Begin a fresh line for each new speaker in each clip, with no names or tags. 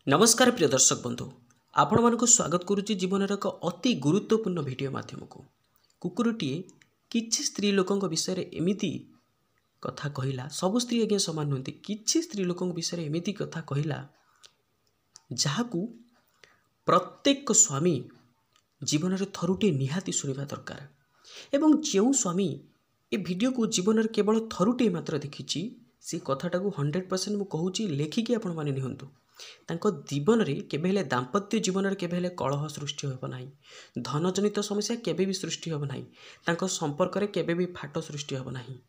नमस्कार प्रिय दर्शक बंधु आपण मानक स्वागत करुच्ची जीवन एक अति गुरुत्वपूर्ण वीडियो माध्यम को कुकुरटीए किछि स्त्री लोकों विषय एमिति कथा कहला। सबु स्त्री आज्ञा सामान नुहति। किछि स्त्री लोकों विषय एमिति कथा कहला जहाकू प्रत्येक स्वामी जीवन में थरुटे निहाती सुनिबा दरकार। एवं जो स्वामी ए वीडियो को जीवन में केवल थरुटे मात्र देखिछि से कथाटा को 100% मु कहूची लेखिकी आपण माने निहंतु। तांको जीवन रे केबे हेले दाम्पत्य जीवन रे केबे हेले कलह सृष्टि होब नाही, धनजनित समस्या केबे भी सृष्टि होब नाही, तांको संपर्क रे केबे भी फाट सृष्टि होब नाही।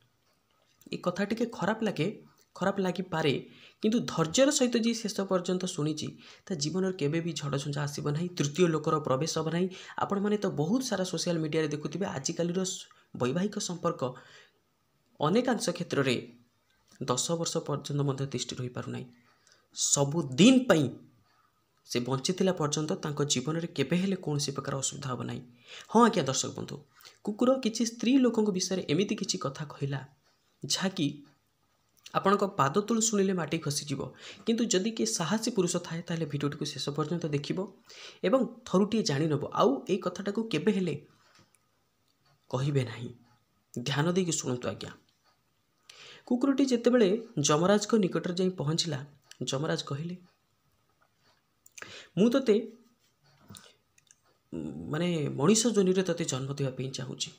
ए कथा टिके खराब लागी पारे किंतु धैर्यर सहित जी शेष पर्यंत शुणिची ता जीवन में केबे भी झड़ झुंझा आसब ना, तृतीय लोकर प्रवेश हम ना। आपण मैंने तो बहुत सारा सोशल मीडिया रे देखुथिबे आजिकाली वैवाहिक संपर्क अनेकांश क्षेत्र में 10 वर्ष पर्यंत मध्य तिष्ठि रही पारु नाही। सबुदिन पाई से बंचीला पर्यंत तांको जीवन में केबे हेले कौनसी प्रकार असुविधा हम ना। हाँ आज्ञा दर्शक बंधु, कुकुर किसी स्त्री लोकों विषय एमिति किछि कथा कहला जहाँकि आपण पाद तलु शुणिले माटी खसीज। किंतु जदि किए साहसी पुरुष थाए ताले भिडियोटी को शेष पर्यंत देखिबो एवं थरुटिए जानि नबो आउ ए कथाटा को केबे हेले कहिबे नाही। ध्यान देकी शुणतु आज्ञा। कुकुरटी जेतेबेले जमराज को निकट जाई पहुँचला, जमराज कहिले मु तते माने मनीष जोनि रे तते जन्म देवा पे चाहूची।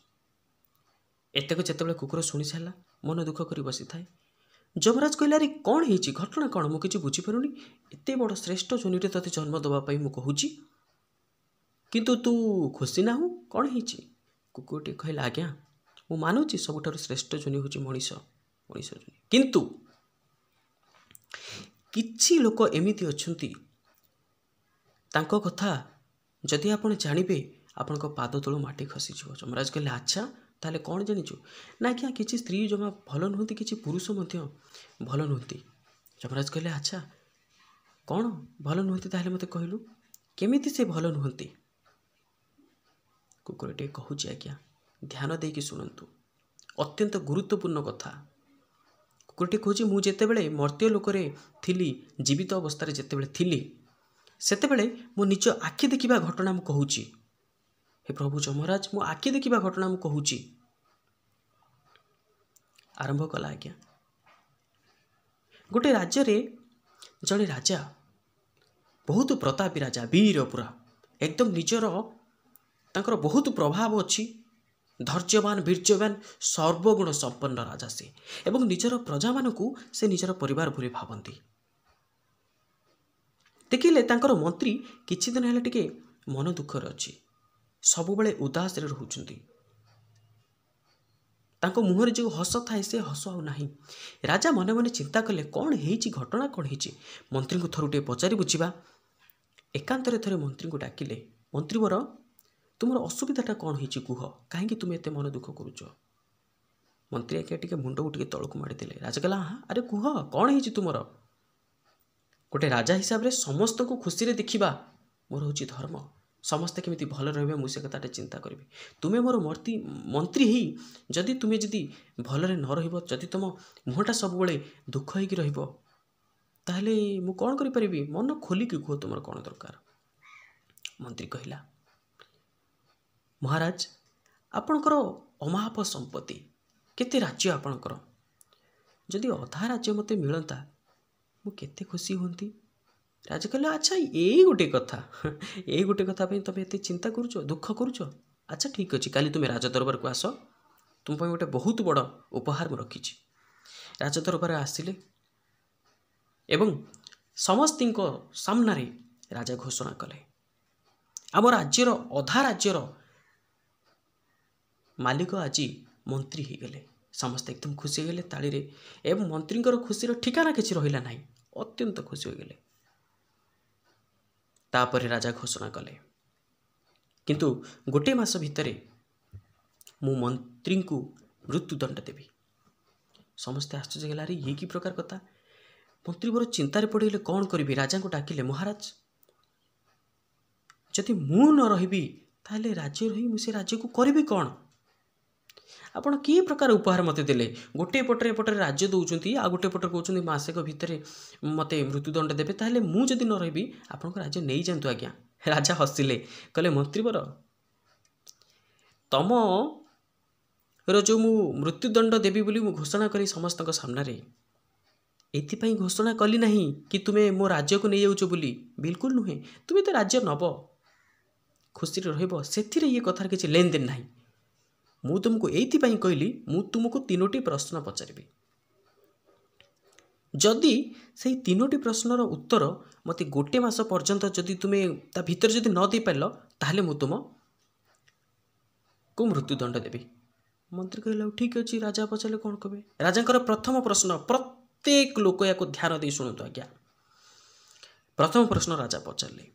एतेक जेतेबेले कुकुर शुणी सारा मन दुख करी बसी थाए। जमराज कहले अरे कौन होती घटना कौन मुझे किसी बुझीपारुनी, एत बड़ श्रेष्ठ जोनि रे तते जन्म देवाई मु कहूची किंतु तू खुशी ना हूँ कौन होती। कुकुरटी कहला आज्ञा मु मानुची सबुठारु श्रेष्ठ जोनि होची मनीष जोनि, किंतु किछि लोक एमिति अछंती तांको कथा जदि आपण जानिबे आपण पाद तलु माटी खसीज। जमराज कहले अच्छा ताले कौन जानिचु ना क्या किसी स्त्री जमा भल नुहति, किसी पुरुष मध्य भल नुहति। जमराज कहले अच्छा कौन भल नुहति ताले मते कहलु केमिति से भल नुहति। कुकुरटे कहूची आज्ञा ध्यान देकी शुणंतु, अत्यंत गुरुत्वपूर्ण कथा। कुकुरटे कहूची मु जेतेबेले मर्त्य लोकरे थिली, जीवित अवस्था जेतेबेले थिली सेतेबेले मो निज आखि देखिबा घटना मु कहूची। हे प्रभु जमराज मु आखि देखिबा घटना मु कहूची। आरंभ कला आज्ञा। गोटे राज्य रे जड़े राजा बहुत प्रतापी राजा, वीर पुरा एकदम निजर तांकर बहुत प्रभाव अच्छी, धैर्यवान वीर्यवान सर्वगुण संपन्न राजा से एवं निजर प्रजा मानकू से निजर परिवार भली भावती। देखिले तांकर मंत्री किछि दिन हेले टिके मन दुखर अच्छी, सबुबले उदास रे रहउछंती। तांको मुहरे जो हस थाए से हस आउ नाही। राजा मने मने चिंता कले कौन हेची घटना कौन हेची। मंत्री को थरुटे पचारि बुझिबा। एकांतरे थरे मंत्री को डाकिले, मंत्री वर तुमर असुविधाटा कौन हेची कुह, कहीं तुम एते मन दुख करुच। मंत्री आके टिके मुंड को टिके तळकु मारि देले। राजा कहला हाँ अरे कुह कौन हेची तुमर। गोटे राजा हिसाब रे समस्त को खुशी रे देखिबा मोर होची धर्म। समस्ते केमिति भल रहिबे मु से कथाटे चिंता करिबे। तुमे मोर मंत्री ही जदि तुमे जदि भलरे न रहिबो, जदि तुम मुहटा सब बेले दुख होइकी रहिबो ताहले मु कोन करि परिबी। मन खोली कि कहो तुमर कोन दरकार। मंत्री कहिला महाराज आपणकर अमाप संपत्ति केते राज्य आपणकर, जदि अधा राज्य मते मिलंता मु केते खुशी होंती। राजा कहले अच्छा यही गोटे कथा पे तुम एत चिंता करुच दुख करुच। अच्छा ठीक अच्छे काली तुम राज दरबार को आस, तुम गोटे बहुत बड़ उपहार मुझे रखी। राज दरबार आसिले एवं समस्त सामने राजा घोषणा कले आम राज्यर अधा राज्यर मालिक आज मंत्री हो गले। समस्त एकदम खुशी हो गले ताली रे एवं मंत्री खुशी ठिकाना किसी रहा ना, अत्यंत खुशी हो गले। तापर राजा घोषणा कले किंतु गोटे मास भितरे मु मंत्री को मृत्युदंड देवी। समस्ते आश्चर्य गला ये कि प्रकार कथा। मंत्री मोर चिंतार पड़े कौन करी। राजा को डाकिले महाराज जदि मु न रही ताहले राज्य रही मुझे राज्य को करी कौन। ଆପଣ କିଏ ପ୍ରକାର ଉପହାର ମୋତେ ଦେଲେ? ଗୋଟିଏ ପଟରେ ଏପଟରେ ରାଜ୍ୟ ଦେଉଛନ୍ତି, ଆଉ ଗୋଟିଏ ପଟରେ କହୁଛନ୍ତି ମାସକ ଭିତରେ ମୋତେ ମୃତ୍ୟୁଦଣ୍ଡ ଦେବେ। ତାହେଲେ ମୁଁ ଯଦି ନ ରହିବି ଆପଣଙ୍କ ରାଜ୍ୟ ନେଇଯାଆନ୍ତୁ ଆଜ୍ଞା। ରାଜା ହସିଲେ, କହିଲେ ମନ୍ତ୍ରୀବର, ତମର ଯେଉଁ ମୁଁ ମୃତ୍ୟୁଦଣ୍ଡ ଦେବି ବୋଲି ମୁଁ ଘୋଷଣା କରି ସମସ୍ତଙ୍କ ସାମ୍ନାରେ, ଏଥିପାଇଁ ଘୋଷଣା କଲି ନାହିଁ କି ତୁମେ ମୋ ରାଜ୍ୟକୁ ନେଇଯାଉଛ ବୋଲି, ବିଲକୁଲ ନୁହେଁ। ତୁମେ ତ ରାଜ୍ୟ ନେବ, ଖୁସିରେ ରହିବ, ସେଥିରେ ଇଏ କଥାର କିଛି ଲେନଦେନ ନାହିଁ। ମୁଁ ତୁମକୁ ଏଇଥିପାଇଁ କହିଲି, ମୁଁ ତୁମକୁ 3ଟି ପ୍ରଶ୍ନ ପଚାରିବି। ଯଦି ସେଇ 3ଟି ପ୍ରଶ୍ନର ଉତ୍ତର ମୋତେ 1 ମାସ ପର୍ଯ୍ୟନ୍ତ ଯଦି ତୁମେ ତା ଭିତରେ ଯଦି ନ ଦେଇପାରିଲ, ତାହେଲେ ମୁଁ ତୁମକୁ ମୃତ୍ୟୁଦଣ୍ଡ ଦେବି। ମନ୍ତ୍ରୀ କହିଲେ ଆଉ ଠିକ୍ ଅଛି। ରାଜା ପଚାରିଲେ କ'ଣ କହିବେ? ରାଜାଙ୍କର ପ୍ରଥମ ପ୍ରଶ୍ନ, ପ୍ରତ୍ୟେକ ଲୋକ ୟାକୁ ଧ୍ୟାନ ଦେଇ ଶୁଣନ୍ତୁ ଆଜ୍ଞା। ପ୍ରଥମ ପ୍ରଶ୍ନ ରାଜା ପଚାରିଲେ,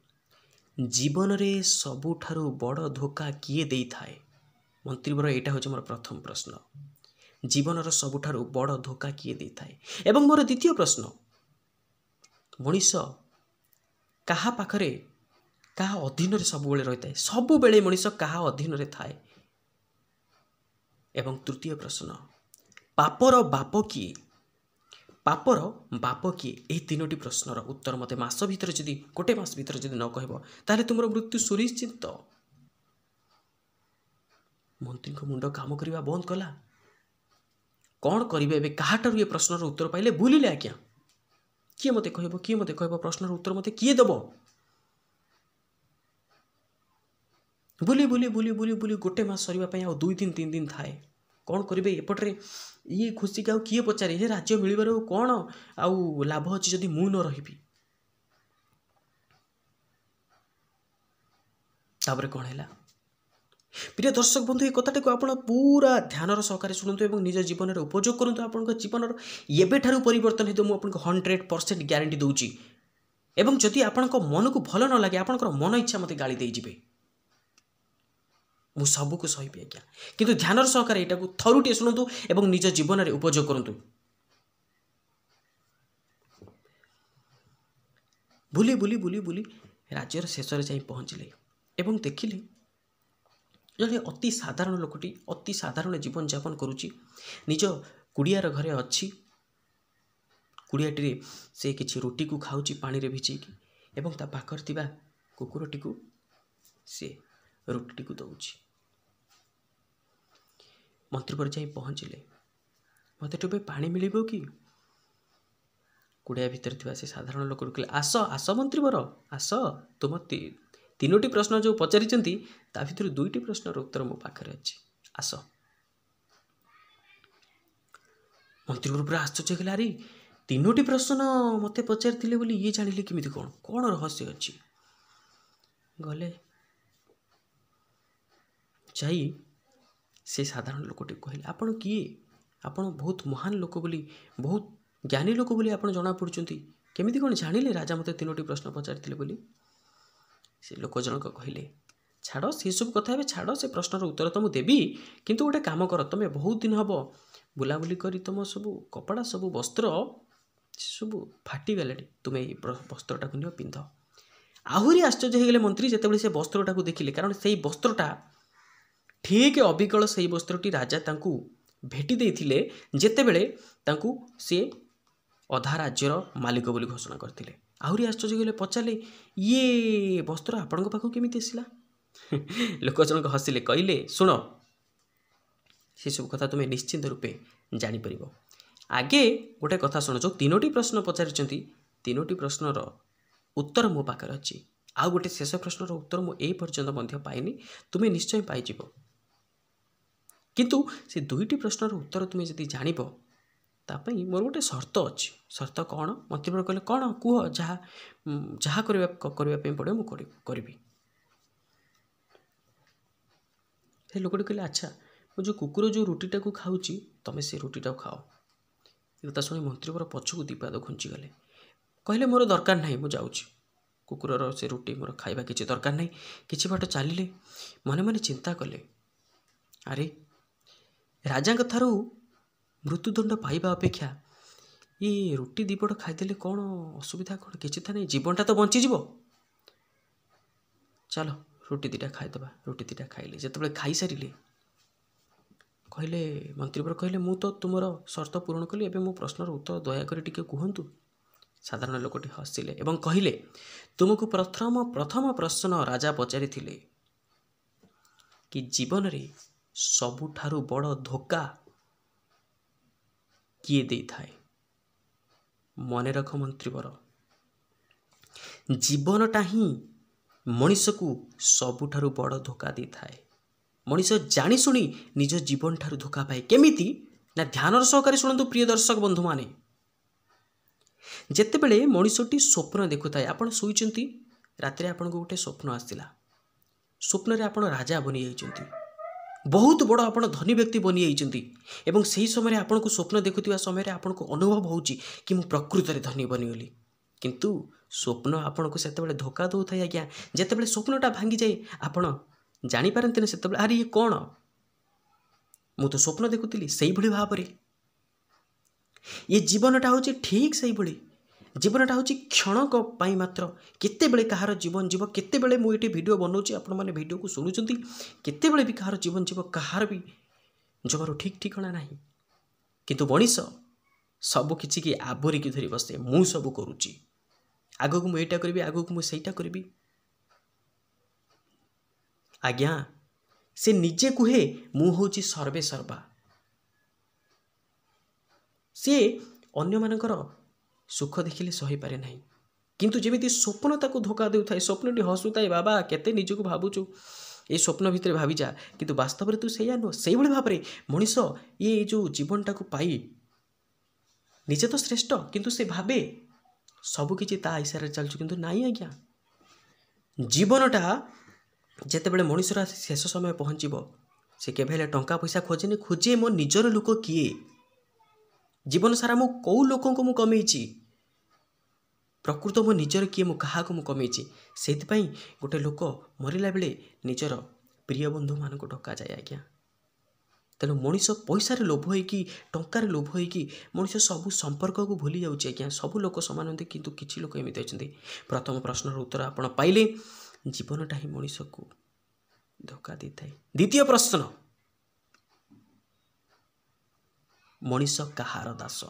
ଜୀବନରେ ସବୁଠାରୁ ବଡ଼ ଧୋକା କିଏ ଦେଇଥାଏ? ମନ୍ତ୍ରୀବର, ଏଇଟା ହେଉଛି ମୋର ପ୍ରଥମ ପ୍ରଶ୍ନ। ଜୀବନର ସବୁଠାରୁ ବଡ଼ ଧୋକା କିଏ ଦେଇଥାଏ? ଏବଂ ମୋର ଦ୍ୱିତୀୟ ପ୍ରଶ୍ନ, ମଣିଷ କାହା ପାଖରେ, କାହା ଅଧୀନରେ ସବୁବେଳେ ରହିଥାଏ? ସବୁବେଳେ ମଣିଷ କାହା ଅଧୀନରେ ଥାଏ? ଏବଂ ତୃତୀୟ ପ୍ରଶ୍ନ, ପାପର ବାପ କିଏ? ପାପର ବାପ କିଏ? ଏହି 3ଟି ପ୍ରଶ୍ନର ଉତ୍ତର ମୋତେ ମାସ ଭିତରେ ଯଦି 1 ମାସ ଭିତରେ ଯଦି ନ କହିବ, ତାହେଲେ ତୁମର ମୃତ୍ୟୁ ସୁନିଶ୍ଚିତ। ମନ୍ତ୍ରୀଙ୍କ ମୁଣ୍ଡ କାମ କରିବା ବନ୍ଦ କଲା। କ'ଣ କରିବେ ଏବେ? କାହାଠାରୁ ଏ ପ୍ରଶ୍ନର ଉତ୍ତର ପାଇଲେ ଭୁଲିଲେ ଆଜ୍ଞା। କିଏ ମୋତେ କହିବ, କିଏ ମୋତେ କହିବ? ପ୍ରଶ୍ନର ଉତ୍ତର ମୋତେ କିଏ ଦେବ? ବୁଲି ବୁଲି ବୁଲି ବୁଲି ବୁଲି 1 ମାସ ସରିବା ପାଇଁ ଆଉ 2 ଦିନ 3 ଦିନ ଥାଏ। କ'ଣ କରିବେ? ଏପଟରେ ଇଏ ଖୁସିକି ଆଉ କିଏ ପଚାରେ? ହେ ରାଜ୍ୟ ମିଳିବାର କ'ଣ ଆଉ ଲାଭ ଅଛି ଯଦି ମୁଁ ନ ରହିବି? ତାପରେ କ'ଣ ହେଲା? প্রিয় দর্শক বন্ধু, এই কথাটাকে ଆପଣ ପୁରା ଧ୍ୟାନର ସହକାରେ ଶୁଣନ୍ତୁ ଏବଂ ନିଜ ଜୀବନରେ ଉପଯୋଗ କରନ୍ତୁ। ଆପଣଙ୍କ ଜୀବନର ଏବେଠାରୁ ପରିବର୍ତ୍ତନ ହେଇଥିବ, ମୁଁ ଆପଣଙ୍କୁ 100% ଗ୍ୟାରେଣ୍ଟି ଦେଉଛି। ଏବଂ ଯଦି ଆପଣଙ୍କ ମନକୁ ଭଲ ନ ଲାଗେ, ଆପଣଙ୍କର ମନ ଇଚ୍ଛା ମୋତେ ଗାଳି ଦେଇଯିବେ, ମୁଁ ସବୁକୁ ସହିବି ଆଜ୍ଞା। କିନ୍ତୁ ଧ୍ୟାନର ସହକାରେ ଏଇଟାକୁ ଥରୁଟିଏ ଶୁଣନ୍ତୁ ଏବଂ ନିଜ ଜୀବନରେ ଉପଯୋଗ କରନ୍ତୁ। ବୁଲି ବୁଲି ବୁଲି ବୁଲି ରାଜ୍ୟର ଶେଷରେ ଯାଇ ପହଞ୍ଚିଲେ ଏବଂ ଦେଖିଲେ ଜଣେ ଅତି ସାଧାରଣ ଲୋକଟି ଅତି ସାଧାରଣ ଜୀବନଯାପନ କରୁଛି। ନିଜ କୁଡ଼ିଆର ଘରେ ଅଛି। କୁଡ଼ିଆଟିରେ ସେ କିଛି ରୁଟିକୁ ଖାଉଛି ପାଣିରେ ଭିଜେଇକି ଏବଂ ତା ପାଖରେ ଥିବା କୁକୁରଟିକୁ ସେ ରୁଟିଟିକୁ ଦେଉଛି। ମନ୍ତ୍ରୀ ପରେ ଯାଇ ପହଞ୍ଚିଲେ, ମୋତେ ଟିକେ ପାଣି ମିଳିବ କି? କୁଡ଼ିଆ ଭିତରେ ଥିବା ସେ ସାଧାରଣ ଲୋକଟି କହିଲେ, ଆସ ଆସ ମନ୍ତ୍ରୀବର, ଆସ। ତୁମ 3ଟି ପ୍ରଶ୍ନ ଯେଉଁ ପଚାରିଛନ୍ତି ତା ଭିତରୁ 2ଟି ପ୍ରଶ୍ନର ଉତ୍ତର ମୋ ପାଖରେ ଅଛି, ଆସ। ମନ୍ତ୍ରୀବର ପୁରା ଆଶ୍ଚର୍ଯ୍ୟ କଲେ, ଆରେ 3ଟି ପ୍ରଶ୍ନ ମୋତେ ପଚାରିଥିଲେ ବୋଲି ଇଏ ଜାଣିଲେ କେମିତି? କ'ଣ ରହସ୍ୟ ଅଛି? ଗଲେ ଯାଇ ସେ ସାଧାରଣ ଲୋକଟିକୁ କହିଲେ, ଆପଣ କିଏ? ଆପଣ ବହୁତ ମହାନ ଲୋକ ବୋଲି, ବହୁତ ଜ୍ଞାନୀ ଲୋକ ବୋଲି ଆପଣ ଜଣାପଡ଼ୁଛନ୍ତି। କେମିତି କ'ଣ ଜାଣିଲେ ରାଜା ମୋତେ 3ଟି ପ୍ରଶ୍ନ ପଚାରିଥିଲେ ବୋଲି? ସେ ଲୋକ ଜଣକ କହିଲେ, ଛାଡ଼ ସେସବୁ କଥା, ଏବେ ଛାଡ଼, ସେ ପ୍ରଶ୍ନର ଉତ୍ତର ତ ମୁଁ ଦେବି। କିନ୍ତୁ ଗୋଟେ କାମ କର, ତୁମେ ବହୁତ ଦିନ ହେବ ବୁଲାବୁଲି କରି ତୁମ ସବୁ କପଡ଼ା, ସବୁ ବସ୍ତ୍ର ସବୁ ଫାଟିଗଲାଣି, ତୁମେ ଏଇ ବସ୍ତ୍ରଟାକୁ ନିଅ, ପିନ୍ଧ। ଆହୁରି ଆଶ୍ଚର୍ଯ୍ୟ ହୋଇଗଲେ ମନ୍ତ୍ରୀ ଯେତେବେଳେ ସେ ବସ୍ତ୍ରଟାକୁ ଦେଖିଲେ, କାରଣ ସେଇ ବସ୍ତ୍ରଟା ଠିକ୍ ଅବିକଳ ସେଇ ବସ୍ତ୍ରଟି ରାଜା ତାଙ୍କୁ ଭେଟି ଦେଇଥିଲେ ଯେତେବେଳେ ତାଙ୍କୁ ସେ ଅଧା ରାଜ୍ୟର ମାଲିକ ବୋଲି ଘୋଷଣା କରିଥିଲେ। ଆହୁରି ଆଶ୍ଚର୍ଯ୍ୟ ହୋଇଗଲେ, ପଚାରିଲେ, ଇଏ ବସ୍ତ୍ର ଆପଣଙ୍କ ପାଖକୁ କେମିତି ଆସିଲା? ଲୋକ ଜଣକ ହସିଲେ, କହିଲେ, ଶୁଣ, ସେସବୁ କଥା ତୁମେ ନିଶ୍ଚିନ୍ତ ରୂପେ ଜାଣିପାରିବ। ଆଗେ ଗୋଟେ କଥା ଶୁଣ, ଯେଉଁ 3ଟି ପ୍ରଶ୍ନ ପଚାରିଛନ୍ତି 3ଟି ପ୍ରଶ୍ନର ଉତ୍ତର ମୋ ପାଖରେ ଅଛି। ଆଉ ଗୋଟେ ଶେଷ ପ୍ରଶ୍ନର ଉତ୍ତର ମୁଁ ଏ ପର୍ଯ୍ୟନ୍ତ ମଧ୍ୟ ପାଇନି, ତୁମେ ନିଶ୍ଚୟ ପାଇଯିବ। କିନ୍ତୁ ସେ 2ଟି ପ୍ରଶ୍ନର ଉତ୍ତର ତୁମେ ଯଦି ଜାଣିବ, ତା ପାଇଁ ମୋର ଗୋଟେ ସର୍ତ୍ତ ଅଛି। ସର୍ତ୍ତ କ'ଣ? ମନ୍ତ୍ରୀବର କହିଲେ, କ'ଣ କୁହ, ଯାହା କରିବା ପାଇଁ ପଡ଼ିବ ମୁଁ କରିବି। ସେ ଲୋକଟି କହିଲେ, ଆଚ୍ଛା, ମୁଁ ଯେଉଁ କୁକୁର ଯେଉଁ ରୁଟିଟାକୁ ଖାଉଛି, ତୁମେ ସେ ରୁଟିଟାକୁ ଖାଅ। ଏ କଥା ଶୁଣି ମନ୍ତ୍ରୀବର ପଛକୁ 2 ପାଦ ଘୁଞ୍ଚିଗଲେ। କହିଲେ, ମୋର ଦରକାର ନାହିଁ, ମୁଁ ଯାଉଛି। କୁକୁରର ସେ ରୁଟି ମୋର ଖାଇବା କିଛି ଦରକାର ନାହିଁ। କିଛି ବାଟ ଚାଲିଲେ, ମନେ ମନେ ଚିନ୍ତା କଲେ, ଆରେ ରାଜାଙ୍କ ଠାରୁ ମୃତ୍ୟୁଦଣ୍ଡ ପାଇବା ଅପେକ୍ଷା ଏ ରୁଟି 2 ପଟ ଖାଇଦେଲେ କ'ଣ ଅସୁବିଧା? କ'ଣ କିଛି ତ ନାହିଁ, ଜୀବନଟା ତ ବଞ୍ଚିଯିବ। ଚାଲ ରୁଟି 2ଟା ଖାଇଦେବା। ରୁଟି 2ଟା ଖାଇଲେ। ଯେତେବେଳେ ଖାଇସାରିଲେ, କହିଲେ ମନ୍ତ୍ରୀବର କହିଲେ ମୁଁ ତ ତୁମର ସର୍ତ୍ତ ପୂରଣ କଲି, ଏବେ ମୋ ପ୍ରଶ୍ନର ଉତ୍ତର ଦୟାକରି ଟିକେ କୁହନ୍ତୁ। ସାଧାରଣ ଲୋକଟି ହସିଲେ ଏବଂ କହିଲେ ତୁମକୁ ପ୍ରଥମ ପ୍ରଶ୍ନ ରାଜା ପଚାରିଥିଲେ କି ଜୀବନରେ ସବୁଠାରୁ ବଡ଼ ଧୋକା କିଏ ଦେଇଥାଏ? ମନେ ରଖ ମନ୍ତ୍ରୀବର, ଜୀବନଟା ହିଁ ମଣିଷକୁ ସବୁଠାରୁ ବଡ଼ ଧୋକା ଦେଇଥାଏ। ମଣିଷ ଜାଣିଶୁଣି ନିଜ ଜୀବନଠାରୁ ଧୋକା ପାଏ। କେମିତି ନା, ଧ୍ୟାନର ସହକାରେ ଶୁଣନ୍ତୁ ପ୍ରିୟ ଦର୍ଶକ ବନ୍ଧୁମାନେ। ଯେତେବେଳେ ମଣିଷଟି ସ୍ୱପ୍ନ ଦେଖୁଥାଏ, ଆପଣ ଶୋଇଛନ୍ତି, ରାତିରେ ଆପଣଙ୍କୁ ଗୋଟେ ସ୍ୱପ୍ନ ଆସିଥିଲା, ସ୍ୱପ୍ନରେ ଆପଣ ରାଜା ବନିଯାଇଛନ୍ତି, ବହୁତ ବଡ଼ ଆପଣ ଧନୀ ବ୍ୟକ୍ତି ବନିଯାଇଛନ୍ତି ଏବଂ ସେହି ସମୟରେ ଆପଣଙ୍କୁ ସ୍ୱପ୍ନ ଦେଖୁଥିବା ସମୟରେ ଆପଣଙ୍କୁ ଅନୁଭବ ହେଉଛି କି ମୁଁ ପ୍ରକୃତରେ ଧନୀ ବନିଗଲି। କିନ୍ତୁ ସ୍ୱପ୍ନ ଆପଣଙ୍କୁ ସେତେବେଳେ ଧୋକା ଦେଉଥାଏ ଆଜ୍ଞା। ଯେତେବେଳେ ସ୍ୱପ୍ନଟା ଭାଙ୍ଗିଯାଏ ଆପଣ ଜାଣିପାରନ୍ତିନି ସେତେବେଳେ ଆରେ ଇଏ କ'ଣ, ମୁଁ ତ ସ୍ୱପ୍ନ ଦେଖୁଥିଲି। ସେଇଭଳି ଭାବରେ ଏ ଜୀବନଟା ହେଉଛି ଠିକ୍ ସେଇଭଳି। ଜୀବନଟା ହେଉଛି କ୍ଷଣକ ପାଇଁ ମାତ୍ର। କେତେବେଳେ କାହାର ଜୀବନ ଯିବ, କେତେବେଳେ ମୁଁ ଏଠି ଭିଡ଼ିଓ ବନାଉଛି, ଆପଣମାନେ ଭିଡ଼ିଓକୁ ଶୁଣୁଛନ୍ତି, କେତେବେଳେ ବି କାହାର ଜୀବନ ଯିବ କାହାର ବି ଜମାରୁ ଠିକ୍ ଠିକଣା ନାହିଁ। କିନ୍ତୁ ମଣିଷ ସବୁ କିଛିକି ଆବୋରିକି ଧରି ବସେ, ମୁଁ ସବୁ କରୁଛି, ଆଗକୁ ମୁଁ ଏଇଟା କରିବି, ଆଗକୁ ମୁଁ ସେଇଟା କରିବି। ଆଜ୍ଞା ସେ ନିଜେ କୁହେ ମୁଁ ହେଉଛି ସର୍ବେ ସର୍ବା। ସିଏ ଅନ୍ୟମାନଙ୍କର ସୁଖ ଦେଖିଲେ ସହିପାରେ ନାହିଁ, କିନ୍ତୁ ଯେମିତି ସ୍ୱପ୍ନ ତାକୁ ଧୋକା ଦେଉଥାଏ, ସ୍ୱପ୍ନଟି ହସୁଥାଏ, ବାବା କେତେ ନିଜକୁ ଭାବୁଛୁ, ଏ ସ୍ୱପ୍ନ ଭିତରେ ଭାବିଯା, କିନ୍ତୁ ବାସ୍ତବରେ ତୁ ସେଇଆ ନୁହଁ। ସେଇଭଳି ଭାବରେ ମଣିଷ ଏ ଯେଉଁ ଜୀବନଟାକୁ ପାଇ ନିଜେ ତ ଶ୍ରେଷ୍ଠ, କିନ୍ତୁ ସେ ଭାବେ ସବୁକିଛି ତା ଇଶାରାରେ ଚାଲୁଛୁ, କିନ୍ତୁ ନାଇଁ ଆଜ୍ଞା। ଜୀବନଟା ଯେତେବେଳେ ମଣିଷର ଆସି ଶେଷ ସମୟ ପହଞ୍ଚିବ, ସେ କେବେ ହେଲେ ଟଙ୍କା ପଇସା ଖୋଜେନି, ଖୋଜେ ମୋ ନିଜର ଲୋକ କିଏ। ଜୀବନ ସାରା ମୁଁ କେଉଁ ଲୋକଙ୍କୁ ମୁଁ କମେଇଛି, ପ୍ରକୃତ ମୋ ନିଜର କିଏ, ମୁଁ କାହାକୁ ମୁଁ କମେଇଛି। ସେଇଥିପାଇଁ ଗୋଟେ ଲୋକ ମରିଲା ବେଳେ ନିଜର ପ୍ରିୟ ବନ୍ଧୁମାନଙ୍କୁ ଡକାଯାଏ ଆଜ୍ଞା। ତେଣୁ ମଣିଷ ପଇସାରେ ଲୋଭ ହେଇକି, ଟଙ୍କାରେ ଲୋଭ ହେଇକି ମଣିଷ ସବୁ ସମ୍ପର୍କକୁ ଭୁଲି ଯାଉଛି ଆଜ୍ଞା। ସବୁ ଲୋକ ସମାନ ନୁହନ୍ତି, କିନ୍ତୁ କିଛି ଲୋକ ଏମିତି ଅଛନ୍ତି। ପ୍ରଥମ ପ୍ରଶ୍ନର ଉତ୍ତର ଆପଣ ପାଇଲେ, ଜୀବନଟା ହିଁ ମଣିଷକୁ ଧୋକା ଦେଇଥାଏ। ଦ୍ୱିତୀୟ ପ୍ରଶ୍ନ, ମଣିଷ କାହାର ଦାସ?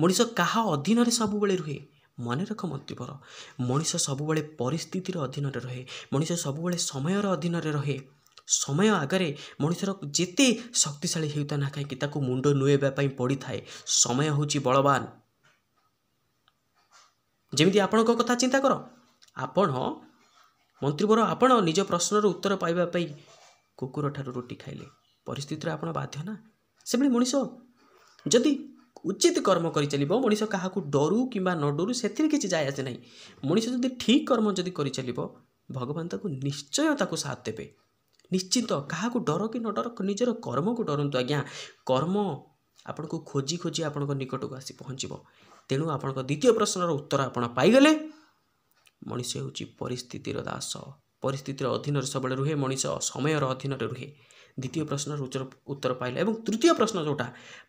ମଣିଷ କାହା ଅଧୀନରେ ସବୁବେଳେ ରୁହେ? ମନେ ରଖ ମନ୍ତ୍ରୀବର, ମଣିଷ ସବୁବେଳେ ପରିସ୍ଥିତିର ଅଧୀନରେ ରହେ, ମଣିଷ ସବୁବେଳେ ସମୟର ଅଧୀନରେ ରହେ। ସମୟ ଆଗରେ ମଣିଷର ଯେତେ ଶକ୍ତିଶାଳୀ ହେଉଥାଏ ନା କାହିଁକି, ତାକୁ ମୁଣ୍ଡ ନୁଆଇବା ପାଇଁ ପଡ଼ିଥାଏ। ସମୟ ହେଉଛି ବଳବାନ। ଯେମିତି ଆପଣଙ୍କ କଥା ଚିନ୍ତା କର, ଆପଣ ମନ୍ତ୍ରୀବର, ଆପଣ ନିଜ ପ୍ରଶ୍ନର ଉତ୍ତର ପାଇବା ପାଇଁ କୁକୁରଠାରୁ ରୁଟି ଖାଇଲେ, ପରିସ୍ଥିତିରେ ଆପଣ ବାଧ୍ୟ ନା। ସେଭଳି ମଣିଷ ଯଦି ଉଚିତ କର୍ମ କରିଚାଲିବ, ମଣିଷ କାହାକୁ ଡରୁ କିମ୍ବା ନ ଡରୁ ସେଥିରେ କିଛି ଯାଏ ଆସେ ନାହିଁ। ମଣିଷ ଯଦି ଠିକ୍ କର୍ମ ଯଦି କରିଚାଲିବ, ଭଗବାନ ତାକୁ ନିଶ୍ଚୟ ତାକୁ ସାଥ ଦେବେ। ନିଶ୍ଚିନ୍ତ କାହାକୁ ଡର କି ନ ଡର, ନିଜର କର୍ମକୁ ଡରନ୍ତୁ ଆଜ୍ଞା। କର୍ମ ଆପଣଙ୍କୁ ଖୋଜି ଖୋଜି ଆପଣଙ୍କ ନିକଟକୁ ଆସି ପହଞ୍ଚିବ। ତେଣୁ ଆପଣଙ୍କ ଦ୍ୱିତୀୟ ପ୍ରଶ୍ନର ଉତ୍ତର ଆପଣ ପାଇଗଲେ। ମଣିଷ ହେଉଛି ପରିସ୍ଥିତିର ଦାସ, ପରିସ୍ଥିତିର ଅଧୀନରେ ସବୁବେଳେ ରୁହେ, ମଣିଷ ସମୟର ଅଧୀନରେ ରୁହେ। ଦ୍ୱିତୀୟ ପ୍ରଶ୍ନର ଉତ୍ତର ପାଇଲେ। ଏବଂ ତୃତୀୟ ପ୍ରଶ୍ନ ଯେଉଁଟା,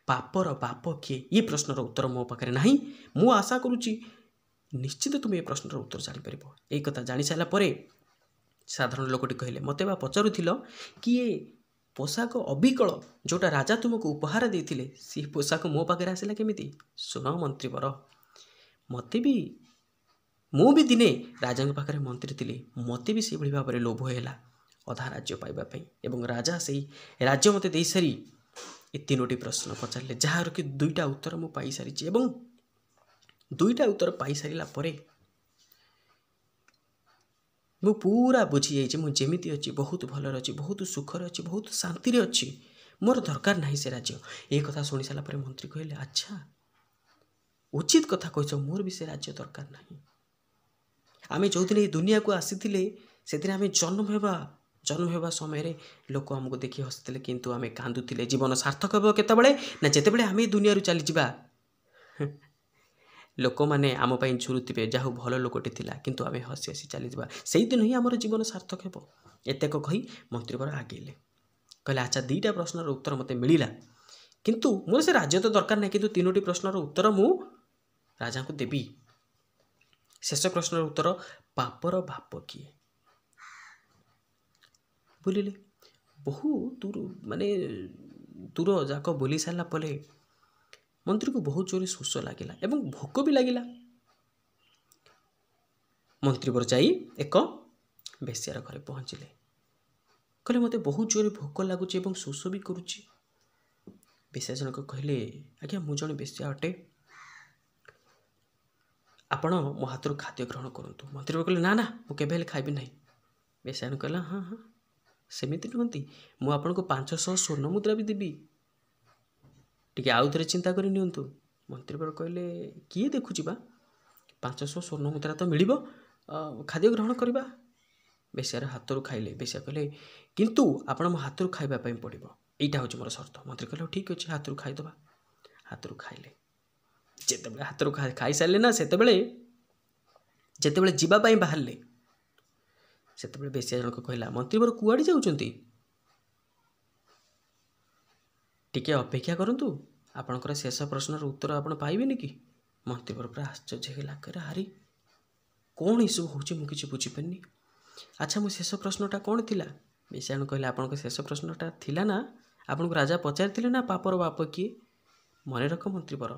ପାପର ବାପ କିଏ, ଏ ପ୍ରଶ୍ନର ଉତ୍ତର ମୋ ପାଖରେ ନାହିଁ। ମୁଁ ଆଶା କରୁଛି ନିଶ୍ଚିତ ତୁମେ ଏ ପ୍ରଶ୍ନର ଉତ୍ତର ଜାଣିପାରିବ। ଏଇ କଥା ଜାଣିସାରିଲା ପରେ ସାଧାରଣ ଲୋକଟି କହିଲେ, ମୋତେ ବା ପଚାରୁଥିଲ କି ଏ ପୋଷାକ ଅବିକଳ ଯେଉଁଟା ରାଜା ତୁମକୁ ଉପହାର ଦେଇଥିଲେ, ସେ ପୋଷାକ ମୋ ପାଖରେ ଆସିଲା କେମିତି? ଶୁଣ ମନ୍ତ୍ରୀବର, ମୁଁ ବି ଦିନେ ରାଜାଙ୍କ ପାଖରେ ମନ୍ତ୍ରୀ ଥିଲି, ମୋତେ ବି ସେହିଭଳି ଭାବରେ ଲୋଭ ହେଲା ଅଧା ରାଜ୍ୟ ପାଇବା ପାଇଁ। ଏବଂ ରାଜା ସେଇ ରାଜ୍ୟ ମୋତେ ଦେଇସାରି ଏ ତିନୋଟି ପ୍ରଶ୍ନ ପଚାରିଲେ, ଯାହାର କି ଦୁଇଟା ଉତ୍ତର ମୁଁ ପାଇସାରିଛି। ଏବଂ ଦୁଇଟା ଉତ୍ତର ପାଇସାରିଲା ପରେ ମୁଁ ପୁରା ବୁଝିଯାଇଛି, ମୁଁ ଯେମିତି ଅଛି ବହୁତ ଭଲରେ ଅଛି, ବହୁତ ସୁଖରେ ଅଛି, ବହୁତ ଶାନ୍ତିରେ ଅଛି, ମୋର ଦରକାର ନାହିଁ ସେ ରାଜ୍ୟ। ଏ କଥା ଶୁଣି ସାରିଲା ପରେ ମନ୍ତ୍ରୀ କହିଲେ, ଆଚ୍ଛା ଉଚିତ କଥା କହିଛ, ମୋର ବି ସେ ରାଜ୍ୟ ଦରକାର ନାହିଁ। ଆମେ ଯେଉଁଦିନ ଏ ଦୁନିଆକୁ ଆସିଥିଲେ, ସେଥିରେ ଆମେ ଜନ୍ମ ହେବା ସମୟରେ ଲୋକ ଆମକୁ ଦେଖି ହସିଥିଲେ, କିନ୍ତୁ ଆମେ କାନ୍ଦୁଥିଲେ। ଜୀବନ ସାର୍ଥକ ହେବ କେତେବେଳେ ନା, ଯେତେବେଳେ ଆମେ ଏ ଦୁନିଆରୁ ଚାଲିଯିବା। ଲୋକମାନେ ଆମ ପାଇଁ ଝୁରୁଥିବେ, ଯାହା ହଉ ଭଲ ଲୋକଟି ଥିଲା, କିନ୍ତୁ ଆମେ ହସି ହସି ଚାଲିଯିବା, ସେଇଦିନ ହିଁ ଆମର ଜୀବନ ସାର୍ଥକ ହେବ। ଏତକ କହି ମନ୍ତ୍ରୀବର ଆଗେଇଲେ, କହିଲେ, ଆଚ୍ଛା ଦୁଇଟା ପ୍ରଶ୍ନର ଉତ୍ତର ମୋତେ ମିଳିଲା, କିନ୍ତୁ ମୋର ସେ ରାଜ୍ୟ ତ ଦରକାର ନାହିଁ, କିନ୍ତୁ ତିନୋଟି ପ୍ରଶ୍ନର ଉତ୍ତର ମୁଁ ରାଜାଙ୍କୁ ଦେବି। ଶେଷ ପ୍ରଶ୍ନର ଉତ୍ତର, ପାପର ବାପ କିଏ? ବୁଲିଲେ ବହୁ ଦୂର, ମାନେ दूर जाक बुली सारा पर मंत्री को बहुत जोर शोष लगिला एवं भोक भी लगिला। मंत्री वर जाई एक बेश्यार घरे पहुँचले। कहले मते बहुत जोर भोक लगुच एवं शोष भी करुच्ची। बेश्या जनक कहले आज्ञा मु जड़े बेश्या अटे, आपण मो हाथ खाद्य ग्रहण करूँ। मंत्री कहले ना ना मु केबे खाइबी नहीं। बेश्या जन कहला हाँ हाँ सेमिति नुहति, मु आपन को 500 स्वर्ण मुद्रा भी देबी, टिके आउ थरे चिंता करि नियंतु। मंत्री पर कहले किए देखुची बा 500 स्वर्ण मुद्रा तो मिलिबो, खाद्य ग्रहण करबा। बेश्यार हाथ रू खाइले। बेश्या कहले किंतु आपण मो हाथ रू खाइबा पई पड़िबो, एटा होची मोर शर्त। मंत्री कहले ठीक अछि हाथ रू खाइदबा। हाथ रू खाइले। जेतेबेले हाथ रू खाई सारले ना, सेतेबेले जेतेबेले जीवा पई बाहरले, सेतेबेले बेश्या जनक कहला मंत्री बर कुआडी जाउचंती, टिके अपेक्षा करंतु, आपणकर शेष प्रश्नर उत्तर आपण पाइबेनि कि। मंत्री बर पूरा आश्चर्य होला। करे हारी कौन इसु होची मु किछि बुझी पारनी। अच्छा मो शेष प्रश्नटा कौन थिला? बेश्या जन कहले आपणकर शेष प्रश्नटा थिला ना, आपनको राजा पचारिथिले ना पापर बाप किए? मने रख मंत्री बर,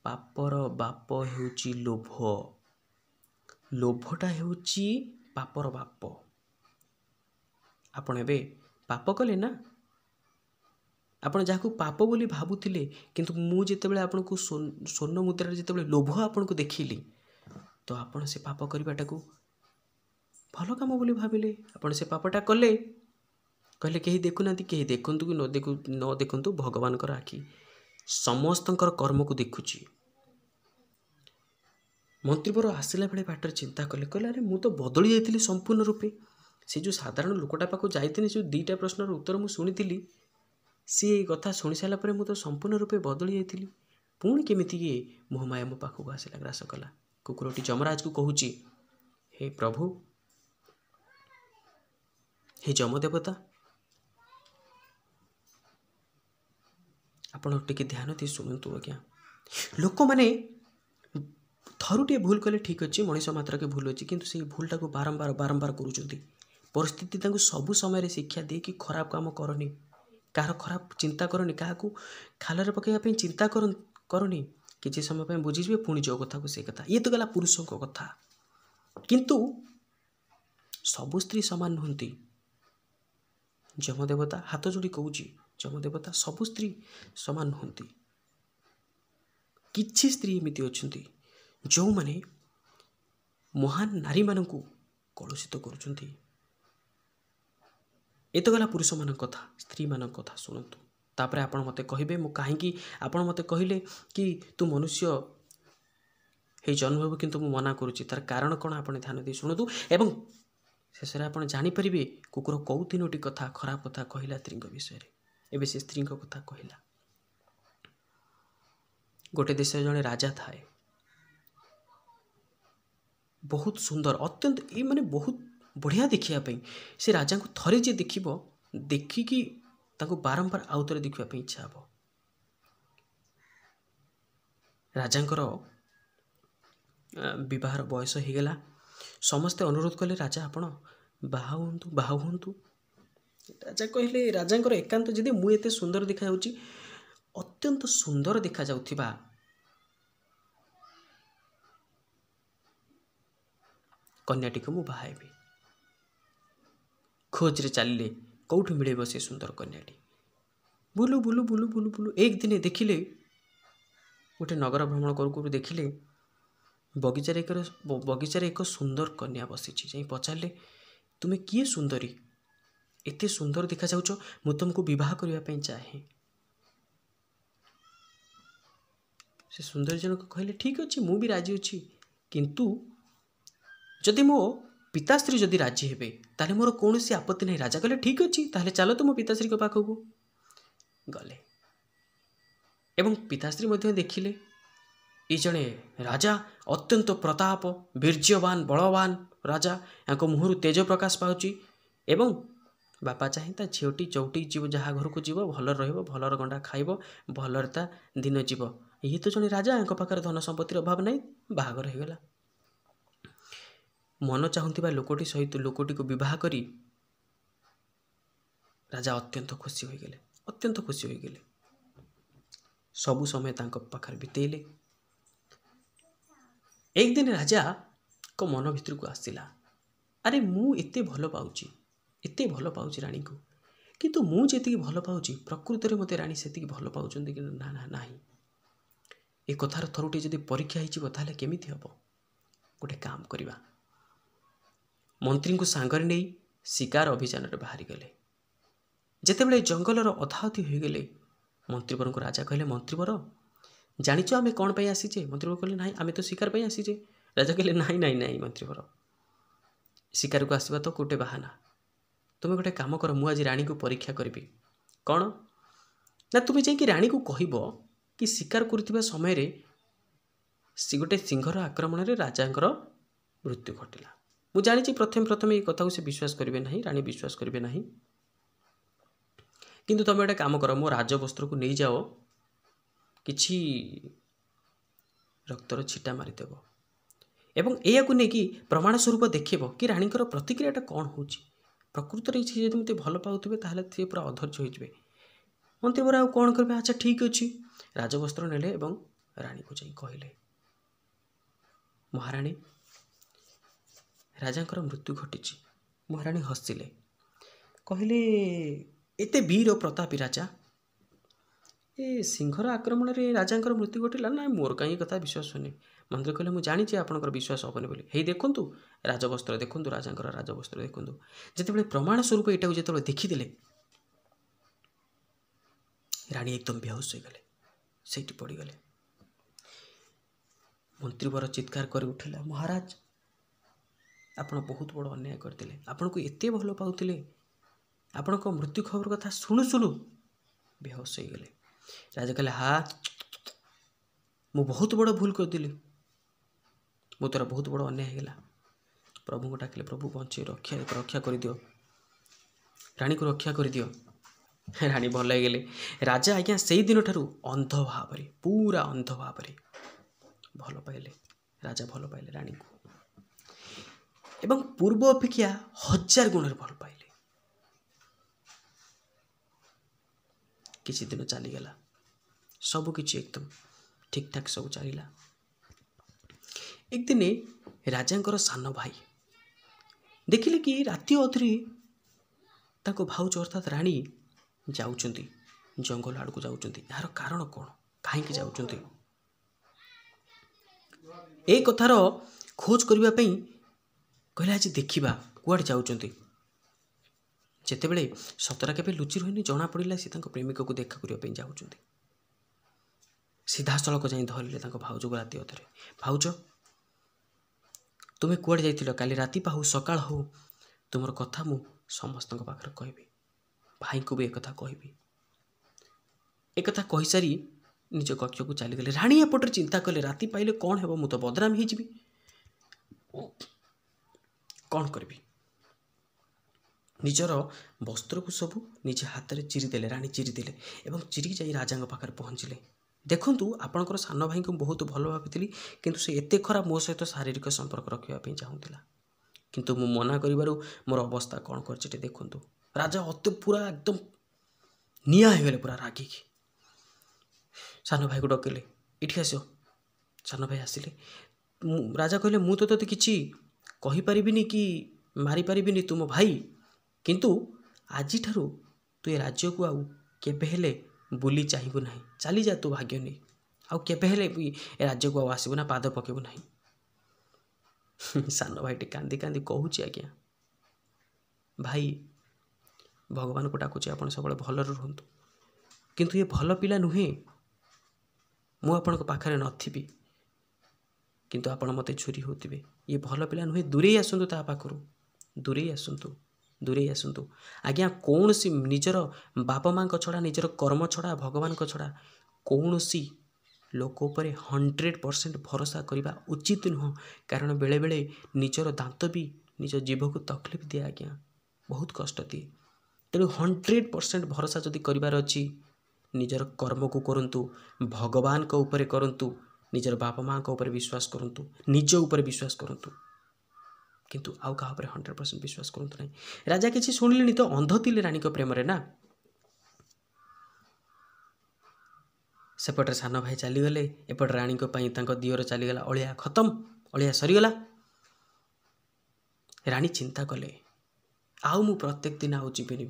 पापर बाप हेउची लोभ, लोभटा हेउची पापर बाप। आपण एबे पाप कले ना, आपण जाकू पाप बोली भाबुथिले, किंतु मु जेतेबेले आपनको स्वर्ण मुद्रा जेतेबेले लोभ आपनको देखिली, तो आपण से पाप करबाटाकू भल काम बोली भाबिले। आपण से पापटा कले, कहले केही देखुनांती, केही देखंतु कि न देखंतु, भगवानकर आखि समस्तंकर कर्म को देखुची। मंत्री बर आसिला बेले बाटर चिंता कले, कहले अरे मु तो बदली जाइथिली संपूर्ण रूपे। से जो साधारण लोकटा पाखु जाइथिनी, जो 2टा प्रश्नर उत्तर मु सुनिथिली, सी कथा शुणी सारा पर मु तो संपूर्ण रूपे बदली जाइथिली। पुणी केमिति ये मोहमाया मो पाखु आसिला, ग्रास कला। कुकुरटी जमराज को कहूची, हे प्रभु, हे जमदेवता, आपण टिके ध्यान दी शुणु आज्ञा। लोक माने थरुटे भूल कले ठीक अच्छे, मनीष मात्र के भूल अच्छी, किंतु से भूलटा को बारंबार बारंबार करुँच। परिस्थिति तांको सबु समय शिक्षा दे कि खराब काम करनी, कହାର खराब चिंता करनी, क्या खालरे पकड़ापी चिंता करनी, किसी समय बुझीजे पुणी जो कथा को से कथा। ये तो गला पुरुषों को कथा, किंतु सबु स्त्री सामान नुहति। जमदेवता हाथ जोड़ी कहूँ, जमदेवता सबु स्त्री सामान नुहति। किछि स्त्री एमती अच्छा जो माने महान नारी मानू कलुषित करुँच। ये तो गला पुरुष मान कथा, स्त्री मान कथा शुणु। तापर आपण मते कहिबे मु काहेकि आपण मते कहिले कि तू मनुष्य हे जन्म किंतु मु मना करुच्ची, तार कारण कौन आपण ध्यान दे शुणु। एवं शेष आप जानीपारे कुकुर कौ 3टी कथा खराब कथा कहला स्त्री विषय। एवं से स्त्री कथा कहला। गोटे देश जड़े राजा थाए, बहुत सुंदर, अत्यंत ये माने बहुत बढ़िया देखापी। से राजा को थरे जे देख देखिकी बारंबार आउ थे देखापी इच्छा हे। राजांकर विवाहर बयस होगला। समस्ते अनुरोध कले राजा आपण बाहा हुंतु। राजा कहले, राजांकर एकांत जदि मु एते सुंदर देखा जाउची, अत्यंत सुंदर देखा जाउथिबा कन्याटी को मु बाहाइबी। खोज रे चलिले कौठ मिले से सुंदर कन्याटी। बुलु बुलु बुलु बुलु बुलु एक दिन देखिले, गोटे नगर भ्रमण करू देखिले बगीचार एक सुंदर कन्या बसी। जाई पचारे, तुम्हें किए सुंदरी, एते सुंदर देखा जाउछ, मु तुमको विवाह करबा पई चाहे। से सुंदर जनक कहले ठीक अच्छे, मु भी राजी अच्छी, किंतु जदि मो पिताश्री जदि राजी हेबे ताले मोर कौन सी आपत्ति नहीं। राजा कहले ठीक अच्छी, ताले चलो तुम पिताश्री पाखक गले। एवं पिताश्री मध्य देखिले ये जड़े राजा अत्यंत प्रताप वीर्यवान बलवान राजा, या मुहर तेज प्रकाश पाउची। एवं बापा चाहे झीटी चौटी जीव जहाँ घर को जीव भल भलर गंडा खाइब, भलर ता दिन जीव। ये तो जड़े राजा, या पाखे धन संपत्तिर अभाव नहीं, बाहागर होगला। मन चाहूबा लोकटी सहित लोकटी को विवाह करी राजा अत्यंत खुशी हो गले। अत्यंत खुशी होइगले। सबु समय तांको पाखर बितेले। एक दिन राजा को मन भितर को आसिला, अरे मु एते भल पाउची रानी को, किंतु मु जेतिकी भल पाउची प्रकृत रे मते रानी सेतिकी भल पाउचंदी कि ना ना नाही। ए कथार थरुटी जदि परीक्षा हिजिबो ताले केमिति हबो। गोटे काम करिबा, मंत्री को सांगरे नै शिकार अभियान रे बाहरी गले। जेतेबेले जंगलर अधाअधि हो गले, मंत्रीवर को राजा कहले, मंत्रीवर जानिच आमे कौन पाई आसीचे? मंत्रीवर कहले, नाई आमे तो शिकार पाई आसीचे। राजा कहले, नाई नाई नाई मंत्रीवर, शिकार को आसवा तो गोटे बाहाना। तुम गोटे काम कर, मु आज रानी को परीक्षा करी। कौन ना, तुम जाइए रानी को कहब कि शिकार करुवा समय रे गोटे सिंहर आक्रमण रे राजांकर मृत्यु घटिला। मु जानी प्रथम प्रथम ये कथा को से विश्वास करेंगे ना, रानी विश्वास करेंगे ना, किंतु तुम गोटे काम कर, मो राजवस्त्र को नहीं जाओ, किछि रक्तर छिटा मारिदेव एवं या को लेकिन प्रमाण स्वरूप देखब कि रानीकर प्रतिक्रियाटा कौन हो। प्रकृत में सी जब भल पाऊे ताहले सी पूरा अधर्य हो। मंत्री मोर आउ कौन करेंगे? अच्छा ठीक अच्छे। राजवस्त्र नेले एवं रानी को जाई कहले, महाराणी राजांकर मृत्यु घटी। महाराणी हसिले, कहले, एते वीर प्रतापी राजा, ए सिंहर आक्रमण रे राजांकर मृत्यु घटिला ना? मोर कहीं कथा विश्वास होनी। मंत्री कहले, मु जानी आपनकर विश्वास हेनी बोली। हे देखंतु राजवस्त्र देखंतु, राजांकर राजवस्त्र देखंतु। जेतेबेले प्रमाण स्वरूप एटाको जेतेबेले देखिदेले, रानी एकदम बेहोश हो गले, सेठी पड़ी गले। मंत्री बर चित्कार कर उठिला, महाराज आपण बहुत बड़ अन्याय करते, आपण को एते भल पाउतिले, आपण को मृत्यु खबर कथा शुणु शुणु बेहोश हो गले। राजा कहले, हाँ मु बहुत बड़ भूल करदेली, मो तोरा बहुत बड़ अन्याय होगा। प्रभु को डाकिले, प्रभु बंचे रक्षा कर दियो, रानी को रक्षा कर दियो। रानी भल गले। राजा आज्ञा से दिन ठारू अंध भाव में, पूरा अंध भाव में भल पाइले। राजा भल पाइले रानी को एवं पूर्व अपेक्षा 1000 गुण भल पाइले। किसी दिन चलीगला, सबकि एकदम ठीक ठाक सब चलला। एक दिन राजांकर सान भाई देखिले कि राति अधरे ताको भाउज अर्थात रानी जाउचंती, जंगल आड़ को जाउचंती। यार कारण कौन, कहीं जाउचंती? ए कथार खोज करबा पई कहले, आज देखिबा कुआड़ जाउचंती। जेतेबेले सतरा केबे लुचि रहिनी जना पड़िला, से तांको प्रेमिक को देखा करिया पई जाउचंती। सीधा सड़क जाई धरले तांको भाउज को राति अधरे। भाउज तुमे कुआड़ जाइथिलो? काली राति पाहु सकाळ हो तुमर कथा मु समस्त पाखरे कहबी, भाई को भी एक कथा कहबी। एक कथा कहि सारी निज कक्ष को चली गले। रानी एपटर चिंता कले, राति पाइले कौन हेबो, मु तो बदनाम हो जिबी, कौन करबी? निजर वस्त्र को सबू निज हाथ में चिरीदेले, रानी चिरीदेले एवं चिरी जाई राजा पाखरे पहुँचले। देखंतु आपणकर सान भाई को बहुत भल भावी, किंतु से एते खराब मो सहित शारीरिक संपर्क रखा चाहूला, किंतु मु मना करिबारु मोर अवस्था कौन करछि देखंतु। राजा अति पूरा एकदम निया हो गले, पूरा रागिकी सान भाई को डकेले, इठी आसो। सान भाई आसिले। राजा कहले, मु तो तोते किछि कहि परिबिनी कि मारी परिबिनी, तुम भाई, किंतु आजि ठारू तु ए राज्य को आउ केबे हेले बुली चाहिबु नाही। चली जा तू भाग्य नहीं, आउ केबे हेले ए राज्य को आउ आसीबु ना, पाद पकेबु नाही। सान भाईटी कांदी कांदी कहूची, आज्ञा भाई भगवान को डाकुचे आपण सब भल रुहतु, किंतु ये भल पिला नुहे। मु आपण पाखरे नथिबी, किंतु आपण मते छुरी होतिबे। ये भल पिला नुहे, दूरे आसंतु, ता पाखरु दूरे आसंतु, दूरे आसंतु। आज्ञा कौन सी निजर बाप माँ छड़ा, निजर कर्म छड़ा, भगवान को छड़ा कौन सी लोक उपरे 100% भरोसा करने उचित नुह। कारण बेले बेले निजर दांत भी निज जीव को तकलीफ दिए, आज्ञा बहुत कष्ट दिए। तेणु 100% भरोसा जदि करार अच्छी, निजर कर्म को करंतु, भगवान को ऊपर करंतु, निजर बाप माँ को ऊपर विश्वास करंतु, निज ऊपर विश्वास करंतु, किंतु आउ कहा 100% विश्वास करंतु नहीं। राजा किसी शुणिले तो अंध थिले रानी को प्रेम रे ना। सेपटे सान भाई चलीगले एपटे राणी दिवर चलीगला अलिया खत्म अलिया सरीगला। राणी चिंता कले आउ मु प्रत्येक दिन आउ जीविनी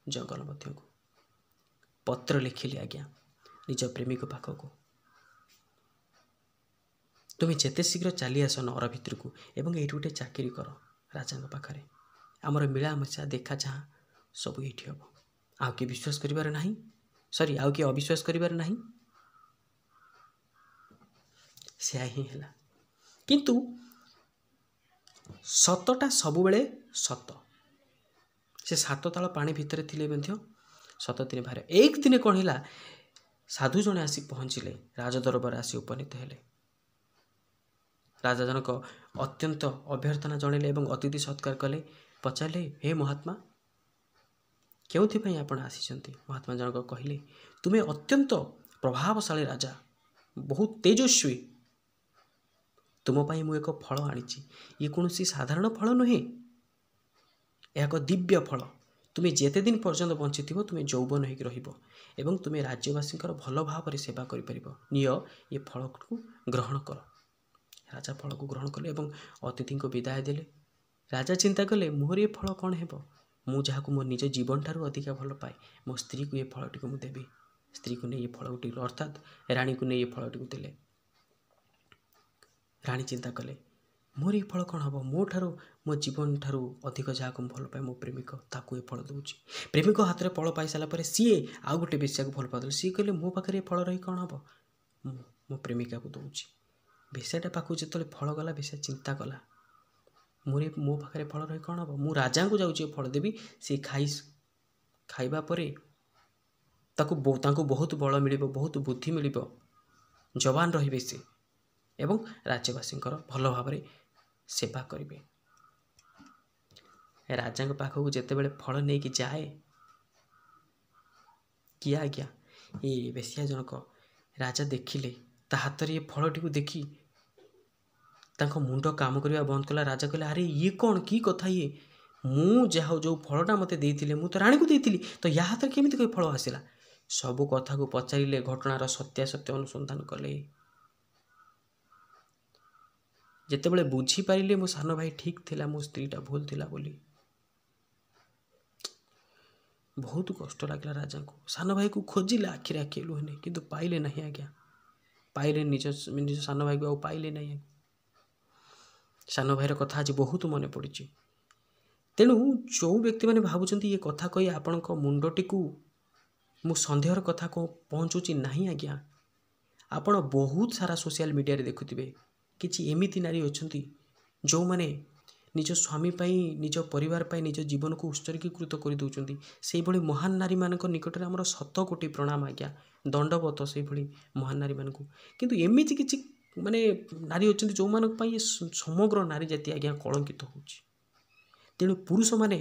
जंगल मध्य को पत्र लिखिली आज्ञा निज प्रेमिक पाखक तुम्हें जेते शीघ्र चली आस नगर भितर को एवं ये गोटे चाकरी कर राजा पाखे आमर मिलामिशा देखा चाह सब ये हम आउ किए विश्वास करिबार नहीं सॉरी आउ किए अविश्वास करिबार नहीं से ही है किंतु सतटा सब बेले सत से 7 ताल पानी भितर थिले मध्य सत दिन बाहर एक दिन कौन है साधु जने आसी पहुँचले राजदरबार आसी उपनीत हेले। राजा जनक अत्यंत अभ्यर्थना जनइले एवं अतिथि सत्कार कले पचारे हे महात्मा क्यों आपण आसी। महात्मा जनक कहले तुम्हें अत्यंत प्रभावशाली राजा बहुत तेजस्वी तुमपाई मु एक फल आनी ये कौन साधारण फल नुहे एक दिव्य फल तुम्हें जेते दिन पर्यंत बंची थी तुम्हें यौवन होकर रही तुम्हें राज्यवासी भल भाव सेवा कर ये फल को ग्रहण कर। राजा फल को ग्रहण कले और अतिथि को विदाय देले। राजा चिंता कले मोर ये फल कौन है मु जहाँ को मो निज जीवन ठारू अधिका भल पाए मो स्त्री को ये फलटी को देवी स्त्री को नहीं ये फलटी अर्थात राणी को नहीं ये फलटी देले। राणी चिंता कले मोर ये फल कौन हम मो ठारू मो जीवन ठारू अधिक जहाँ को भल पाए मो प्रेमिक ताकू ये फल दूची प्रेमिक हाथ में फल पाई सारापर सी आउ गोटे बेश्या को भल पादे सी कहले मो पाखे ये फल रही कौन हम मो प्रेमिका को दूची। बेश्याटा पाखु जो फल गला बेश्या चिंता कला मोरे मो पाखे फल रही कौन हम मु राजा को जाऊँगी फल देवी सी खाइबा परे ताकू बहुत बल मिल बहुत बुद्धि मिल जवान रे सी एवं राज्यवासी भल भाव सेवा करेंगे। राजा पाखक जिते बड़े फल नहीं कि जाए किए आज्ञा ये बेश्या जनक राजा देखिले ता हाथ ये फलटी को देखी मुंड काम करवा बंद कला। राजा कहले अरे ये कौन की कथा ये मु जहाँ जो फलटा मत देती मु तो राणी को देती तो या हाथ में केमी कोई फल आसला सबू कथा को पचारे घटनार सत्यासत्य अनुसंधान कले जिते बड़े बुझी पारे मो सान भाई ठीक थिला मो स्त्रीटा भूल थिला बोली बहुत कष्ट लगला। राजा को सान भाई को खोजिले आखिरे आखि लुहने किंतु पाइले नहीं आज्ञा पाइले निज सान भाई को पाइले नहीं। सान भाईर कथा आज बहुत मन पड़ी तेणु जो व्यक्ति मैंने भावुं ये कथा कही आपण मुंडटी को मु सन्देहर कथा को पहुँचुची नहीं आज्ञा आपण बहुत सारा सोशल मीडिया रे देखुथिबे किछि एमिति नारी अछंती जो माने निज स्वामी पाई निज परिवार पाई निज जीवन को उत्सर्गीकृत कर दउचंती सेही भली महान नारी मानक निकट रे हमर 100 कोटी प्रणाम आज्ञा दंडवत सेही भली महान नारी मानक किंतु एमिति किछि माने नारी अछंती जो मानक पाई समग्र नारी जाति आज्ञा कलंकित होउची तेणु पुरुष माने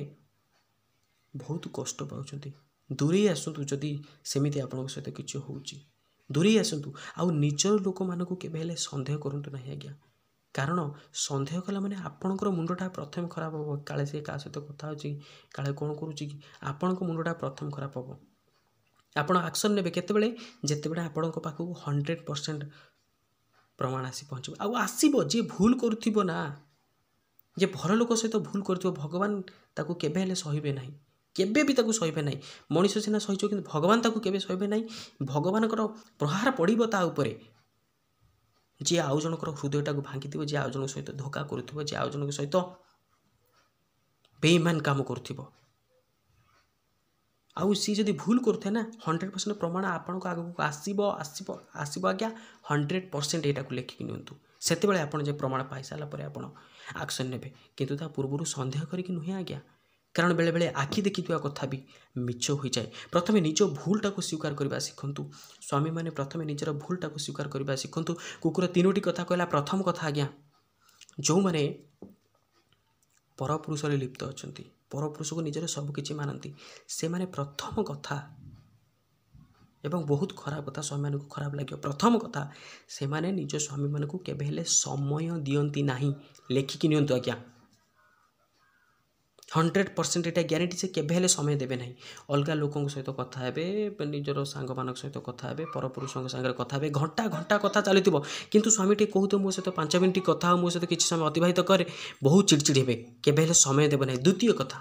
बहुत कष्ट पाउचंती दूरे आसतु जदि सेमिति आपन सहित किछि होउची दूरे आसतु आउ निजर लोक मानक केबे हेले संदेह करंतु नहीं आज्ञा कारण संदेह कला माने आपणकर मुंडटा प्रथम खराब हो काले से का सहित कथा होची काले कोन करूची कि आपणक मुंडटा प्रथम खराब हो आपण एक्शन नेबे केतेबेले जेतेबेले आपणक पाखु 100% प्रमाण आसी पहुँच आउ आसीबो जे भूल करूथिबो ना जे भल लोक सहित भूल करथिबो भगवान ताकू केबे हेले सहिबे नाही केबे भी ताकू सहिबे नाही मनुष्य सिना सहिचो किंतु भगवान ताकू केबे सहिबे नाही भगवानकर प्रहार पड़िबो ता उपरे जी आउ जनकर हृदयटा को भांगी जी आउ जन सहित धोखा करुथिबो जी आउ जन सहित बेईमान काम करुथिबो आउ सी जदि भूल करथे ना 100% प्रमाण आपन को आगु आसीबो आसीबो आसीबो आज्ञा 100% एटा को लेखि नियंतु सेते बेले आपन जे प्रमाण पाई साला परे आपन एक्शन नेबे किंतु ता पूर्वरु संदेह करिकि नुहे आज्ञा कारण बेले बेले आखि देखिथिबा कथा भी मिछ हो जाए। प्रथमे निज भूलटा को स्वीकार करबा सिखंतु स्वामी माने प्रथमे निजर भूलटा को स्वीकार करबा सिखंतु कुकुर तीनोटी कथा कहला प्रथम कथा आज्ञा जो माने परपुरुष रे लिप्त अछंती परपुरुष को निजर सब किछि मानंती से माने प्रथम कथा एवं बहुत खराब कथा स्वामी मानक खराब लगे प्रथम कथा से माने निज स्वामी मानक केबे हेले समय दियंती नाही लेखिकि नियंतु आज्ञा 100% এটা ଗ୍ୟାରେଣ୍ଟି ସେ କେବେ ହେଲେ ସମୟ ଦେବେ ନାହିଁ। ଅଲଗା ଲୋକଙ୍କ ସହିତ କଥା ହେବେ, ନିଜର ସାଙ୍ଗମାନଙ୍କ ସହିତ କଥା ହେବେ, ପରପୁରୁଷଙ୍କ ସାଙ୍ଗରେ କଥା ହେବେ, ଘଣ୍ଟା ଘଣ୍ଟା କଥା ଚାଲିଥିବ, କିନ୍ତୁ ସ୍ୱାମୀଟି କହୁଥିବ ମୋ ସହିତ 5 ମିନିଟ୍ କଥା ହଉ, ମୋ ସହିତ କିଛି ସମୟ ଅତିବାହିତ କରେ, ବହୁତ ଚିଡ଼ଚିଡ଼ି ହେବେ, କେବେ ହେଲେ ସମୟ ଦେବେ ନାହିଁ। ଦ୍ୱିତୀୟ କଥା,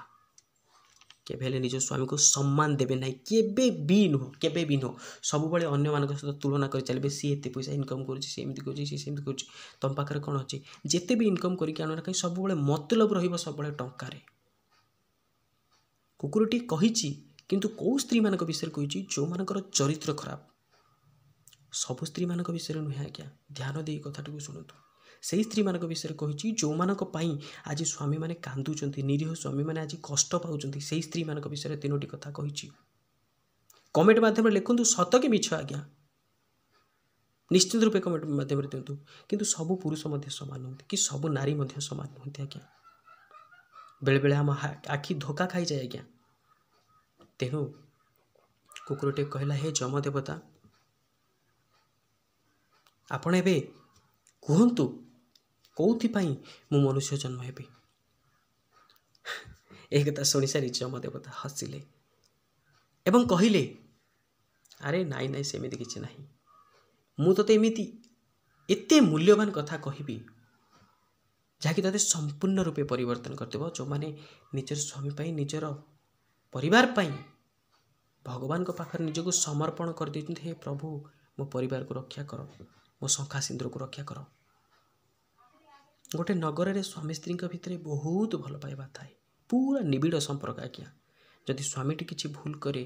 କେବେ ହେଲେ ନିଜ ସ୍ୱାମୀକୁ ସମ୍ମାନ ଦେବେ ନାହିଁ, କେବେ ବି ନୁହଁ। ସବୁବେଳେ ଅନ୍ୟମାନଙ୍କ ସହିତ ତୁଳନା କରି ଚାଲିବେ, ସିଏ ଏତେ ପଇସା ଇନକମ୍ କରୁଛି, ସେ ଏମିତି କରୁଛି, ସିଏ ସେମିତି କରୁଛି, ତମ ପାଖରେ କ'ଣ ଅଛି? ଯେତେ ବି ଇନକମ୍ କରିକି ଆଣ ନା କାହିଁ, ସବୁବେଳେ ମତଲବ ରହିବ, ସବୁବେଳେ ଟଙ୍କାରେ। କୁକୁରଟି କହିଛି, କିନ୍ତୁ କେଉଁ ସ୍ତ୍ରୀମାନଙ୍କ ବିଷୟରେ କହିଛି? ଯେଉଁମାନଙ୍କର ଚରିତ୍ର ଖରାପ। ସବୁ ସ୍ତ୍ରୀମାନଙ୍କ ବିଷୟରେ ନୁହେଁ ଆଜ୍ଞା, ଧ୍ୟାନ ଦେଇ କଥାଟିକୁ ଶୁଣନ୍ତୁ। ସେହି ସ୍ତ୍ରୀମାନଙ୍କ ବିଷୟରେ କହିଛି ଯେଉଁମାନଙ୍କ ପାଇଁ ଆଜି ସ୍ୱାମୀମାନେ କାନ୍ଦୁଛନ୍ତି, ନିରୀହ ସ୍ୱାମୀମାନେ ଆଜି କଷ୍ଟ ପାଉଛନ୍ତି, ସେହି ସ୍ତ୍ରୀମାନଙ୍କ ବିଷୟରେ 3ଟି କଥା କହିଛି। କମେଣ୍ଟ ମାଧ୍ୟମରେ ଲେଖନ୍ତୁ ସତ କି ମିଛ ଆଜ୍ଞା, ନିଶ୍ଚିତ ରୂପେ କମେଣ୍ଟ ମାଧ୍ୟମରେ ଦିଅନ୍ତୁ। କିନ୍ତୁ ସବୁ ପୁରୁଷ ମଧ୍ୟ ସମାନ ନୁହନ୍ତି, କି ସବୁ ନାରୀ ମଧ୍ୟ ସମାନ ନୁହନ୍ତି ଆଜ୍ଞା। ବେଳେବେଳେ ଆମ ଆଖି ଧୋକା ଖାଇଯାଏ ଆଜ୍ଞା। ତେଣୁ କୁକୁରଟି କହିଲା, ହେ ଯମଦେବତା, ଆପଣ ଏବେ କୁହନ୍ତୁ କେଉଁଥିପାଇଁ ମୁଁ ମନୁଷ୍ୟ ଜନ୍ମ ହେବି? ଏ କଥା ଶୁଣିସାରି ଯମଦେବତା ହସିଲେ ଏବଂ କହିଲେ, ଆରେ ନାଇଁ ସେମିତି କିଛି ନାହିଁ। ମୁଁ ତୋତେ ଏତେ ମୂଲ୍ୟବାନ କଥା କହିବି ଯାହାକି ତୋତେ ସମ୍ପୂର୍ଣ୍ଣ ରୂପେ ପରିବର୍ତ୍ତନ କରିଦେବ। ଯେଉଁମାନେ ନିଜର ସ୍ୱାମୀ ପାଇଁ, ନିଜର ପରିବାର ପାଇଁ ଭଗବାନଙ୍କ ପାଖରେ ନିଜକୁ ସମର୍ପଣ କରିଦେଇଛନ୍ତି, ହେ ପ୍ରଭୁ ମୋ ପରିବାରକୁ ରକ୍ଷା କର, ମୋ ଶଙ୍ଖା ସିନ୍ଦୁରକୁ ରକ୍ଷା କର। ଗୋଟେ ନଗରରେ ସ୍ୱାମୀ ସ୍ତ୍ରୀଙ୍କ ଭିତରେ ବହୁତ ଭଲ ପାଇବା ଥାଏ, ପୁରା ନିବିଡ଼ ସମ୍ପର୍କ ଆଜ୍ଞା। ଯଦି ସ୍ୱାମୀଟି କିଛି ଭୁଲ କରେ,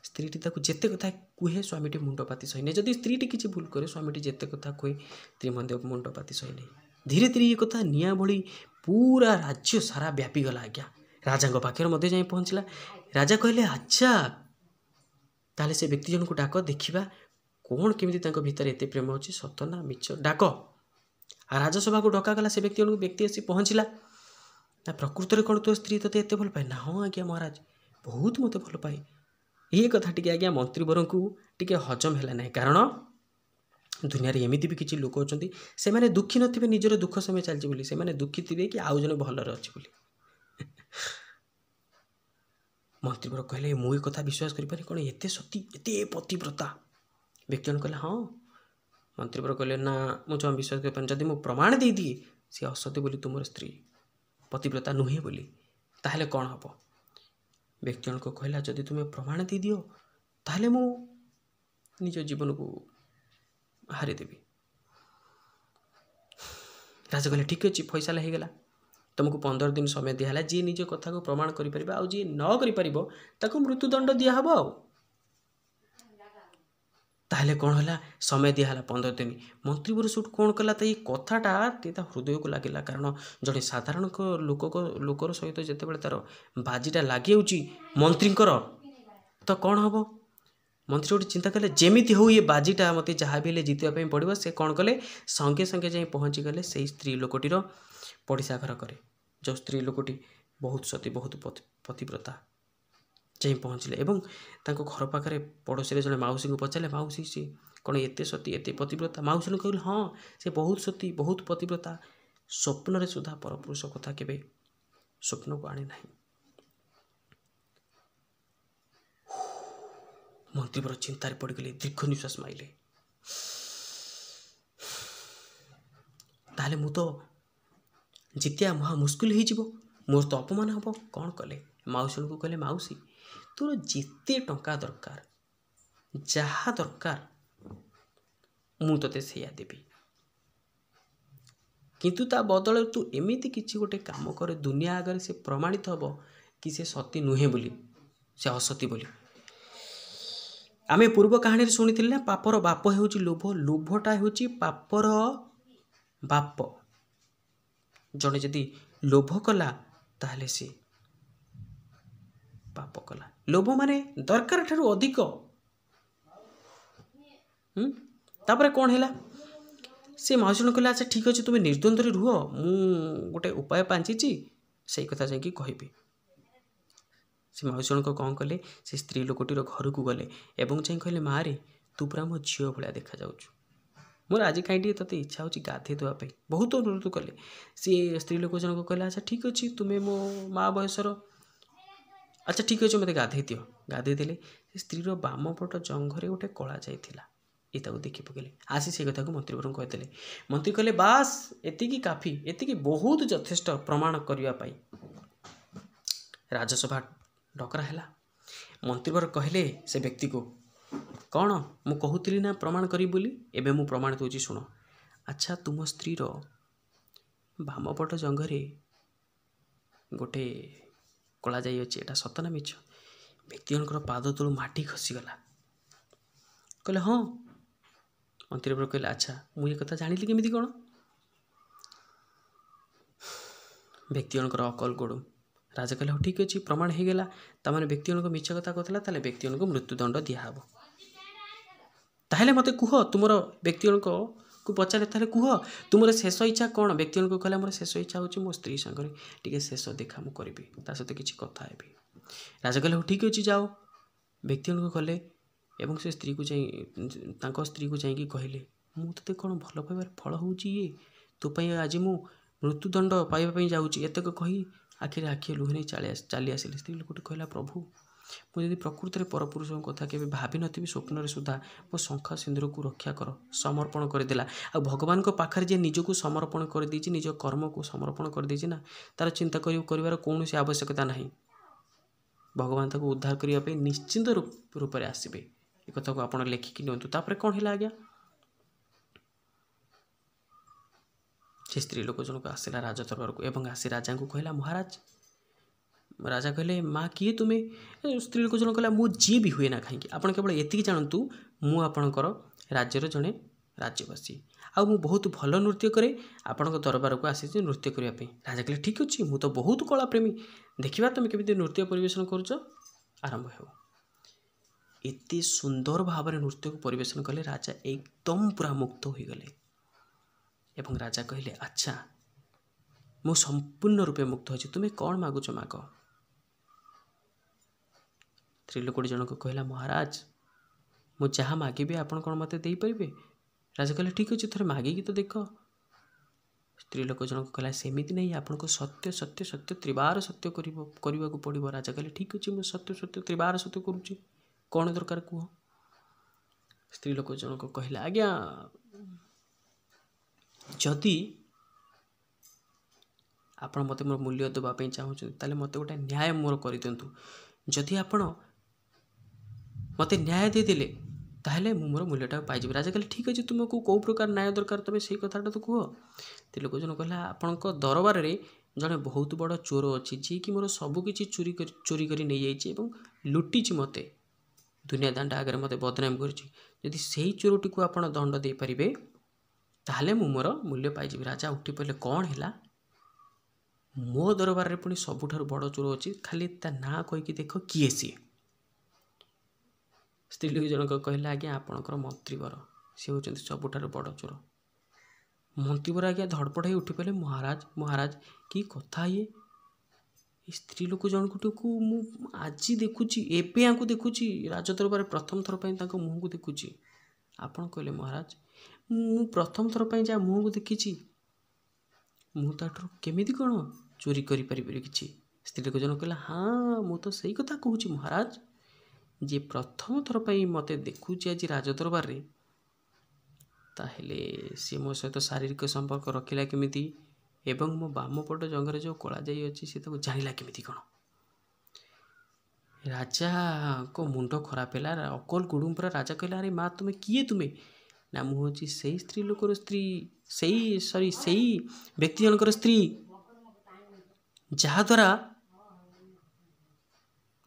ସ୍ତ୍ରୀଟି ତାକୁ ଯେତେ କଥା କୁହେ ସ୍ୱାମୀଟି ମୁଣ୍ଡପାତି ସହିନେ। ଯଦି ସ୍ତ୍ରୀଟି କିଛି ଭୁଲ କରେ, ସ୍ୱାମୀଟି ଯେତେ କଥା କୁହେ ସ୍ତ୍ରୀ ମଧ୍ୟ ମୁଣ୍ଡପାତି ସହିନେ। ଧୀରେ ଧୀରେ ଏ କଥା ନିଆଁ ଭଳି ପୁରା ରାଜ୍ୟ ସାରା ବ୍ୟାପିଗଲା ଆଜ୍ଞା। ରାଜାଙ୍କ ପାଖରେ ମଧ୍ୟ ଯାଇ ପହଞ୍ଚିଲା। ରାଜା କହିଲେ, ଆଚ୍ଛା ତାହେଲେ ସେ ବ୍ୟକ୍ତି ଜଣଙ୍କୁ ଡାକ, ଦେଖିବା କ'ଣ କେମିତି ତାଙ୍କ ଭିତରେ ଏତେ ପ୍ରେମ ଅଛି, ସତ ନା ମିଛ, ଡାକ। ଆଉ ରାଜସଭାକୁ ଡକାଗଲା। ସେ ବ୍ୟକ୍ତି ଆସି ପହଞ୍ଚିଲା। ନା ପ୍ରକୃତରେ କ'ଣ ତୋ ସ୍ତ୍ରୀ ତୋତେ ଏତେ ଭଲ ପାଏ? ନା ହଁ ଆଜ୍ଞା ମହାରାଜ, ବହୁତ ମୋତେ ଭଲ ପାଏ। ଏ କଥା ଟିକେ ଆଜ୍ଞା ମନ୍ତ୍ରୀବରଙ୍କୁ ଟିକେ ହଜମ ହେଲା ନାହିଁ। କାରଣ ଦୁନିଆରେ ଏମିତି ବି କିଛି ଲୋକ ଅଛନ୍ତି, ସେମାନେ ଦୁଃଖୀ ନଥିବେ ନିଜର ଦୁଃଖ ସମୟ ଚାଲିଛି ବୋଲି, ସେମାନେ ଦୁଃଖୀ ଥିବେ କି ଆଉ ଜଣେ ଭଲରେ ଅଛି ବୋଲି। ମନ୍ତ୍ରୀବର କହିଲେ, ମୁଁ ଏ କଥା ବିଶ୍ୱାସ କରିପାରେ, କ'ଣ ଏତେ ସତୀ, ଏତେ ପତିବ୍ରତା? ବ୍ୟକ୍ତି ଜଣ କହିଲେ, ହଁ। ମନ୍ତ୍ରୀବର କହିଲେ, ନା ମୁଁ ଜମା ବିଶ୍ୱାସ କରିପାରୁନି। ଯଦି ମୁଁ ପ୍ରମାଣ ଦେଇଦିଏ ସେ ଅସତୀ ବୋଲି, ତୁମର ସ୍ତ୍ରୀ ପତିବ୍ରତା ନୁହେଁ ବୋଲି, ତାହେଲେ କ'ଣ ହେବ? ବ୍ୟକ୍ତି ଜଣକ କହିଲା, ଯଦି ତୁମେ ପ୍ରମାଣ ଦେଇଦିଅ ତାହେଲେ ମୁଁ ନିଜ ଜୀବନକୁ ହାରିଦେବି। ରାଜା କହିଲେ, ଠିକ୍ ଅଛି, ଫଇସାଲା ହେଇଗଲା। ତୁମକୁ 15 ଦିନ ସମୟ ଦିଆହେଲା। ଯିଏ ନିଜ କଥାକୁ ପ୍ରମାଣ କରିପାରିବ ଆଉ ଯିଏ ନ କରିପାରିବ ତାକୁ ମୃତ୍ୟୁଦଣ୍ଡ ଦିଆହେବ। ଆଉ ତାହେଲେ କ'ଣ ହେଲା? ସମୟ ଦିଆହେଲା 15 ଦିନ। ମନ୍ତ୍ରୀବର ସେଠୁ କ'ଣ କଲା, ତା ଏଇ କଥାଟା ତା ହୃଦୟକୁ ଲାଗିଲା। କାରଣ ଜଣେ ସାଧାରଣ ଲୋକର ସହିତ ଯେତେବେଳେ ତାର ବାଜିଟା ଲାଗିଯାଉଛି ମନ୍ତ୍ରୀଙ୍କର, ତ କ'ଣ ହେବ? ମନ୍ତ୍ରୀ ଗୋଟେ ଚିନ୍ତା କଲେ, ଯେମିତି ହଉ ଏ ବାଜିଟା ମୋତେ ଯାହା ବି ହେଲେ ଜିତିବା ପାଇଁ ପଡ଼ିବ। ସେ କ'ଣ କଲେ, ସଙ୍ଗେ ସଙ୍ଗେ ଯାଇ ପହଞ୍ଚିଗଲେ ସେଇ ସ୍ତ୍ରୀ ଲୋକଟିର ପଡ଼ିଶା ଘର କରେ। ଯେଉଁ ସ୍ତ୍ରୀ ଲୋକଟି ବହୁତ ସତୀ, ବହୁତ ପତିବ୍ରତା, ଯାଇ ପହଞ୍ଚିଲେ ଏବଂ ତାଙ୍କ ଘର ପାଖରେ ପଡ଼ୋଶୀରେ ଜଣେ ମାଉସୀଙ୍କୁ ପଚାରିଲେ, ମାଉସୀ ସେ କ'ଣ ଏତେ ସତୀ, ଏତେ ପତିବ୍ରତା? ମାଉସୀ କହିଲେ, ହଁ ସେ ବହୁତ ସତୀ, ବହୁତ ପତିବ୍ରତା, ସ୍ୱପ୍ନରେ ସୁଦ୍ଧା ପରପୁରୁଷ କଥା କେବେ ସ୍ୱପ୍ନକୁ ଆଣେ ନାହିଁ। ମନ୍ତ୍ରୀବର ଚିନ୍ତାରେ ପଡ଼ିଗଲେ, ଦୀର୍ଘ ନିଶ୍ୱାସ ମାଇଲେ। ତାହେଲେ ମୁଁ ତ ଜିତିଆ ମହା ମୁସ୍କିଲ ହେଇଯିବ, ମୋର ତ ଅପମାନ ହେବ। କ'ଣ କଲେ? ମାଉସୀଙ୍କୁ କହିଲେ, ମାଉସୀ ତୋର ଯେତେ ଟଙ୍କା ଦରକାର, ଯାହା ଦରକାର ମୁଁ ତୋତେ ସେଇଆ ଦେବି, କିନ୍ତୁ ତା ବଦଳରେ ତୁ ଏମିତି କିଛି ଗୋଟେ କାମ କରେ ଦୁନିଆ ଆଗରେ ସେ ପ୍ରମାଣିତ ହେବ କି ସେ ସତୀ ନୁହେଁ ବୋଲି, ସେ ଅସତୀ ବୋଲି। ଆମେ ପୂର୍ବ କାହାଣୀରେ ଶୁଣିଥିଲେ ନା, ପାପର ବାପ ହେଉଛି ଲୋଭ, ଲୋଭଟା ହେଉଛି ପାପର ବାପ। ଜଣେ ଯଦି ଲୋଭ କଲା ତାହେଲେ ସେ ପାପ କଲା। ଲୋଭ ମାନେ ଦରକାର ଠାରୁ ଅଧିକ। ତାପରେ କ'ଣ ହେଲା? ସେ ମାଉସୀ ଜଣ କହିଲା, ଆଚ୍ଛା ଠିକ୍ ଅଛି, ତୁମେ ନିର୍ଦ୍ୱନ୍ଦ୍ୱରେ ରୁହ, ମୁଁ ଗୋଟେ ଉପାୟ ପାଞ୍ଚିଛି, ସେଇ କଥା ଯାଇକି କହିବି। ସେ ମାଉସୀ ଜଣକ କ'ଣ କଲେ, ସେ ସ୍ତ୍ରୀ ଲୋକଟିର ଘରକୁ ଗଲେ ଏବଂ ଯାଇ କହିଲେ, ମାଆରେ ତୁ ପୁରା ମୋ ଝିଅ ଭଳିଆ ଦେଖାଯାଉଛୁ, मोर आज कहीं ते इच्छा हो गाधे देवाई बहुत अनुरोध कले सी स्त्री लोक जनक कहला अच्छा ठीक अच्छे तुम्हें मो माँ बयसर अच्छा ठीक अच्छे मत गाधे दियो गाधे देले स्त्री बाम पट जंघरे गोटे कला जाइला ये देखी पकेले आसी से कथा को मंत्री कहते मंत्री कहले बास एतिकी काफी एतिकी बहुत यथेष्ट प्रमाण करने राजसभा डकरा है मंत्रीवर कहले से व्यक्ति को कौन मु कहूली ना प्रमाण करी बोली एबे मु प्रमाण दूची शुण अच्छा तुम स्त्रीर बामपट जंघरे गोटे कला जाई अच्छे एटा सतना मिछ व्यक्ति जनकर पाद तलू माटी खसीगला कहले हाँ मंत्री कहले अच्छा मुझे कथा जानिली केमिति कौन व्यक्ति जनकर अकल गोड़ राजा कहले हाँ ठीक अच्छे प्रमाण हो गला तमाने व्यक्ति जनक मिछ कथा कहला ताले व्यक्ति जनक मृत्युदंड दिहब ताहले मते कुह तुमर व्यक्ति जनक को पचारे ताहले कुह तुमर शेष इच्छा कौन व्यक्ति जनक कहला मोर शेष इच्छा होची मो स्त्री संगे टिके शेष देखा मु करिबी ता सहित किछि कथा हेबी राजा कहले हाँ ठीक अच्छे जाओ व्यक्ति जनक कले एवं से स्त्री को तांको स्त्री को जाइकी कहले मु तते कौन भल पाइबार फल होची ये तो पई आज मु मृत्युदंड पाइबा पई जाउची एतक कही आखिर आखि लुहे चली आसिले स्त्री लोकटी कहला प्रभु मुझे प्रकृत में परपुरुष कथा के भावी नी स्वप्न सुधा मो शंखा सिंदूर को रक्षा कर समर्पण करदेला आ भगवान को पाखर जे निजक समर्पण कर देछि निज कर्म को समर्पण कर देछि ना तार चिंता करिवार कौन सी आवश्यकता नहीं भगवान ताको उद्धार करने निश्चिंत रूप से आसबे एक कथा को आपण लेखिकी नियंतु तापर कौन है आज्ञा से स्त्री लोक जनक आसला राजा दरबार को एवं आसी राजा को कहला महाराज राजा कहले माँ किए तुम्हें स्त्री लोक जन कहला मु जी भी हुए ना कहीं आप केवल एति जानतु मु आपणकर राज्यर जड़े राज्यवासी आ मु बहुत भल नृत्य करे आपण दरबार को आसी नृत्य करने राजा कहले ठीक अच्छे मु तो बहुत कला प्रेमी देखा तुम केमी नृत्य परिवेशन करुच आरंभ हो एते सुंदर भाव में नृत्य को परिवेशन कले राजा एकदम पूरा मुक्त हो गले एवं राजा कहले अच्छा मु संपूर्ण रूपे मुक्त होछि तुम्हें कौन मागुच माग स्त्रीलोकटी जनक कहला महाराज मु जहाँ मागिबे आपण कौन मत दे पारे राजा कहले ठीक अच्छे थोड़े मागिकी तो देख स्त्रीलोक जनक कहला सेमिति नहीं आपन को सत्य सत्य सत्य त्रिबार सत्य करने को पड़ो राजा कहले ठीक अच्छे मुझे सत्य सत्य त्रिबार सत्य करुच्ची कौन दरकार कह स्त्रीलोक जनक कहला आज्ञा जदि आपण मत मोर मूल्य देवाई चाहूँ ताले मत गोटे न्याय मोर कर दिंतु जदि आपण मत न्याय देदेले ताहले मु मोर मूल्यटा पाइबी राजा कहले ठीक अच्छे तुमको कौ प्रकार न्याय दरकार तबे से कथाटा तो कह ते लोक जन कहला आपण दरबार में जड़े बहुत बड़ चोर अच्छी जी कि मोर सबकि चोरी कर नहीं जाइए और लुटी मते दुनिया दांड आगे मत बदनाम करी चोरटी को आप दंड दे पारे ताहले मु मोर मूल्य पाइबी राजा उठी पड़े कौन है मो दरबार में पुणी सबुठार बड़ चोर अच्छी खाली ता ना कहीकि देख किए सी स्त्री लोक जनक कहला आज्ञा आपणकर मंत्रीवर सी होती सबुठार बड़ चोर मंत्रीवर आज्ञा धड़पड़ हो उठी पड़े महाराज महाराज कि कथा ये स्त्री लोक जनक मु आज देखुची एबे आंकु देखुची राजदरबार प्रथम थर पर मुह को देखुची आपन कहले महाराज मु प्रथम थर पर जहाँ मुह को देखी मुझे केमिति कौन चोरी करें कि स्त्री लोक जन कहला हाँ मु तो सही कथा कहूँ महाराज जे प्रथम थर पर मत देखुची आज राजदरबार रे ताहले सी मो सहित शारीरिक संपर्क रखिला केमिति एवं मो बामपट जंगरे जो कला जाई अच्छी सी तो जानिला केमिति कौन राजा को मुंड खराब है अकल गुड़ुम पर राजा कहला अरे माँ तुम्हें किए तुम्हें ना मुझे से स्त्री लोकर स्त्री से व्यक्ति जनकर स्त्री जहाद्वारा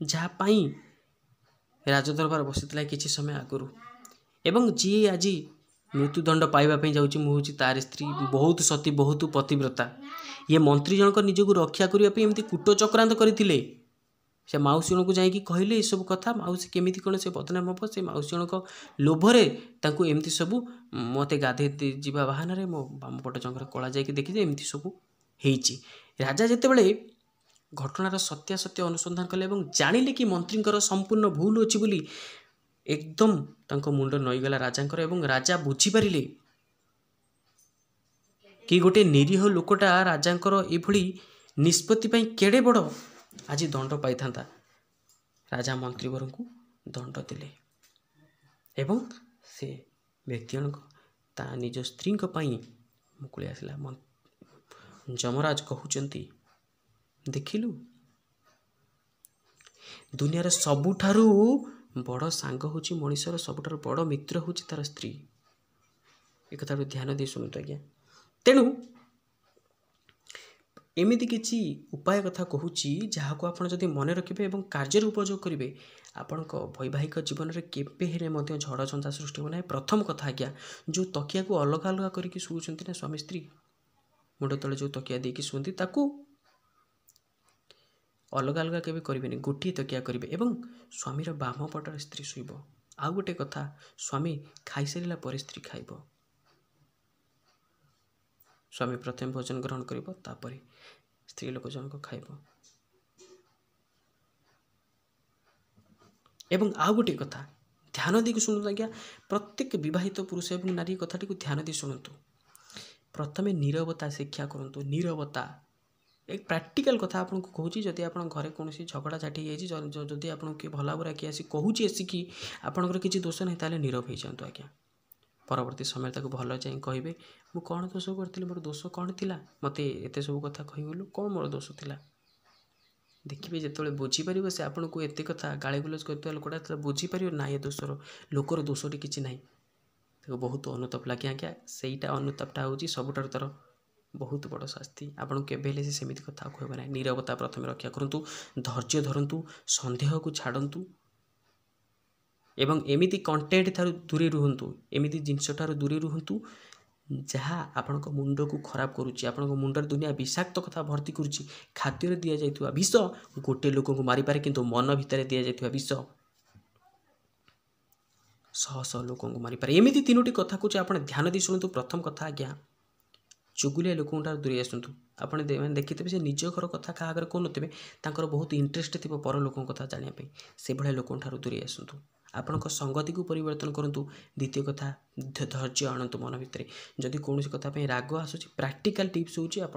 जहाँपाई राजदरबार बसीला किसी समय आगु एवं जी आज मृत्युदंड पाइबापी जाऊँगी मुझे तार स्त्री बहुत सती बहुत पतिव्रता ये मंत्री जनक निजक रक्षा करने एमती कूट चक्रांत करते से माउसी जन को जाकि कहले ये सब कथा माउसी केमिति कौन से बदनाम हम से माउसी जनक लोभरे तांको एमती सब मते गाधे जीवा बाहाना रे मो बामपट जंगल कला जाकि देखी एमती सब होईची राजा जितेबाला घटनार सत्यासत्य अनुसंधान कले और जानिले कि मंत्रींकर संपूर्ण भूल अच्छी बोली एकदम तांको मुंड नईगला राजांकर एवं राजा बुझीपारे कि गोटे निरीह लोकटा राजांकर एभली निष्पत्ति पाई केड़े बड़ आज दंड पाई था। राजा मंत्रीवर को दंड देले एवं से व्यक्ति ता निज स्त्री मुकुली आसला। जमराज कहउचंती देखिलु दुनियार सबुठारु बड़ सांग होची मनुष्यर सबुठारु बड़ मित्र होची तार स्त्री। एक कथा ध्यान दे शुणु आज्ञा। तेणु एमिति किछि उपाय कथा कहूची जहाँ को आपण जदि मन रखिबे एवं कार्य उपयोग करेंगे आपण वैवाहिक जीवन में केबे हेले मध्य झड़ झंझा सृष्टि हो ना। प्रथम कथा आज्ञा जो तकिया को अलग अलग करके शुचंती ना स्वामी स्त्री मुंड तले जो तकिया देकी शुंती ताकू अलग अलग केबे करेंगे गोटे तकिया करेंगे एवं स्वामीर बाम पटर स्त्री शुइब। आउ गोटे कथा स्वामी खाई सारा पर स्त्री खाइब। स्वामी प्रथम भोजन ग्रहण करिब तापरे स्त्री लोक जनक खाइब। एवं आउ गोटे कथा ध्यान दी शुणु आज्ञा। प्रत्येक विवाहित पुरुष एवं नारी कथाटी को ध्यान दी शुणु। प्रथमे नीरवता शिक्षा करंतु। नीरवता एक प्रैक्टिकल कथा आपको कहूँ जदि आप घरे कौन झगड़ा झाटी जदि आपको किए भला बुरा किए आसी कहूँ आसिकी आपंकर किसी दोष नहीं ताले नीरव हो जातु आज्ञा। परवर्ती समय ताको भल जाए कहे मु कौन दोष करी मोर दोष कौन थी मत एत सब कथा कहगलु कौन मोर दोष थी। देखिए जिते बुझीपर से आपन को एत कथा गाड़ी गुलज कर लोकटा बुझीपर ना ये दोषर लोकर दोषटी किसी ना बहुत अनुताप लगे आज्ञा। सहीटा अनुतापटा हूँ सबुठार तार बहुत बड़ शास्ति। आपन केबे से सेमिति कथा कहबे ना। नीरवता प्रथम रक्षा करंतु धैर्य धरंतु संदेह को छाड़ंतु एवं एमिति कंटेंट ठारू दूरे रुहंतु एमिति जिनस ठारू दूरे रुहंतु जहाँ आपण मुंड को खराब करुच्ची आपण मुंडर दुनिया विषाक्त कथा भर्ती करुच्ची। खाद्य दि जाइथुवा विष गोटे लोक को मारी पारे किंतु मन भितर दि जाइथुवा विष शह शह लोक को मारी पारे। एमिति तीनोटी कथा को आपण ध्यान दी शुणु। प्रथम कथा आज्ञा चुगुलिया लोक दूरे आसतु। आप देखिथे से निज घर कथा क्या आगे कहते तांकर बहुत इंटरेस्ट थी पर लोक कथा जानापी से भाया लोक दूरे आसतु। आपण संगति को परिवर्तन करूँ। द्वितीय कथा धैर्य आणतु मन भितर। जदि कौन कथा राग आसूँ प्रैक्टिकल टिप्स हूँ आप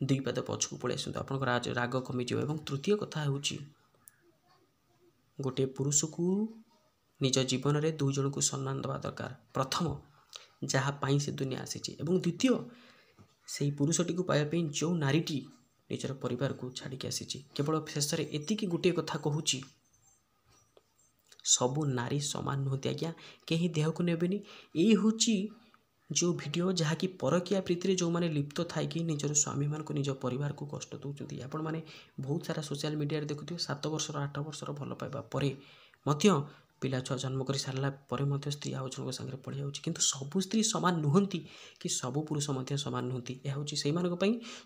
दुई पाद पछक पलि आसतु आप राग कमिज। और तृतीय कथा हूँ गोटे पुरुष को निज जीवन में दुई जन को सम्मान देवा दरकार। प्रथम जहाँपाई से दुनिया आसी द्वितीय से पुरुषटी को पाइबापी जो नारीटी निजर परिवार को छाड़ी आसी। केवल शेष में एतिकी गोटे कथा कहूँ सबु नारी समान नुहति आज्ञा कहीं देह को नेबेनी। यही हूँ जो वीडियो जहाँकि परकिया प्रीति जो मैंने लिप्त थाई कि निजर स्वामी मान को निज परिवार को कष्ट दौरान आपण मैंने बहुत सारा सोशल मीडिया देखुए 7 वर्षर 8 वर्षर भल पाइबा परे पिला छुआ जन्म कर सारा पर स्त्री आउ जन सागर पड़ जाऊँगी किंतु सबु स्त्री सामान नुहति कि सबु पुरुष सामान नुहति। यह हूँ से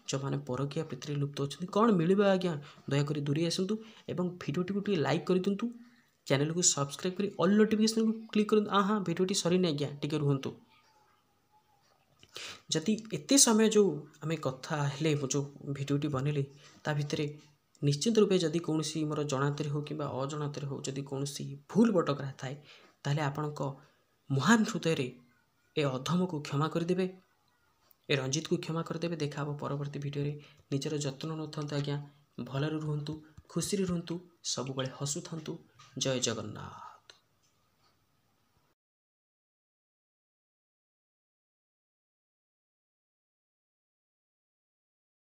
जो मैंने परकिया प्रीति लुप्त अच्छा कौन मिल आज्ञा दयाक दूरे आसतु एवं भिडियोटी को लाइक कर दिंतु चैनल को सब्सक्राइब करी ऑल नोटिफिकेशन को क्लिक कर। हाँ भिडियोटी सरी आज्ञा टिके रुहतु। जदि एते समय जो आम कथा हेले जो भिडियोटी बनइले ता भितर निश्चित रूपे जदि कौन मोर जनातर हो कि अजनातर हो जदि कौन भूल बटकरा थाए ताहले आपणक महान हृदय ए अधम को क्षमा करदेवे ए रंजित को क्षमा करदेवे। देखा परवर्ती भिडियो निजर जत्न नौथंतु आज्ञा भलरे रुहंतु खुशी रुहंतु सबुबले हसुथंतु। जय जगन्नाथ।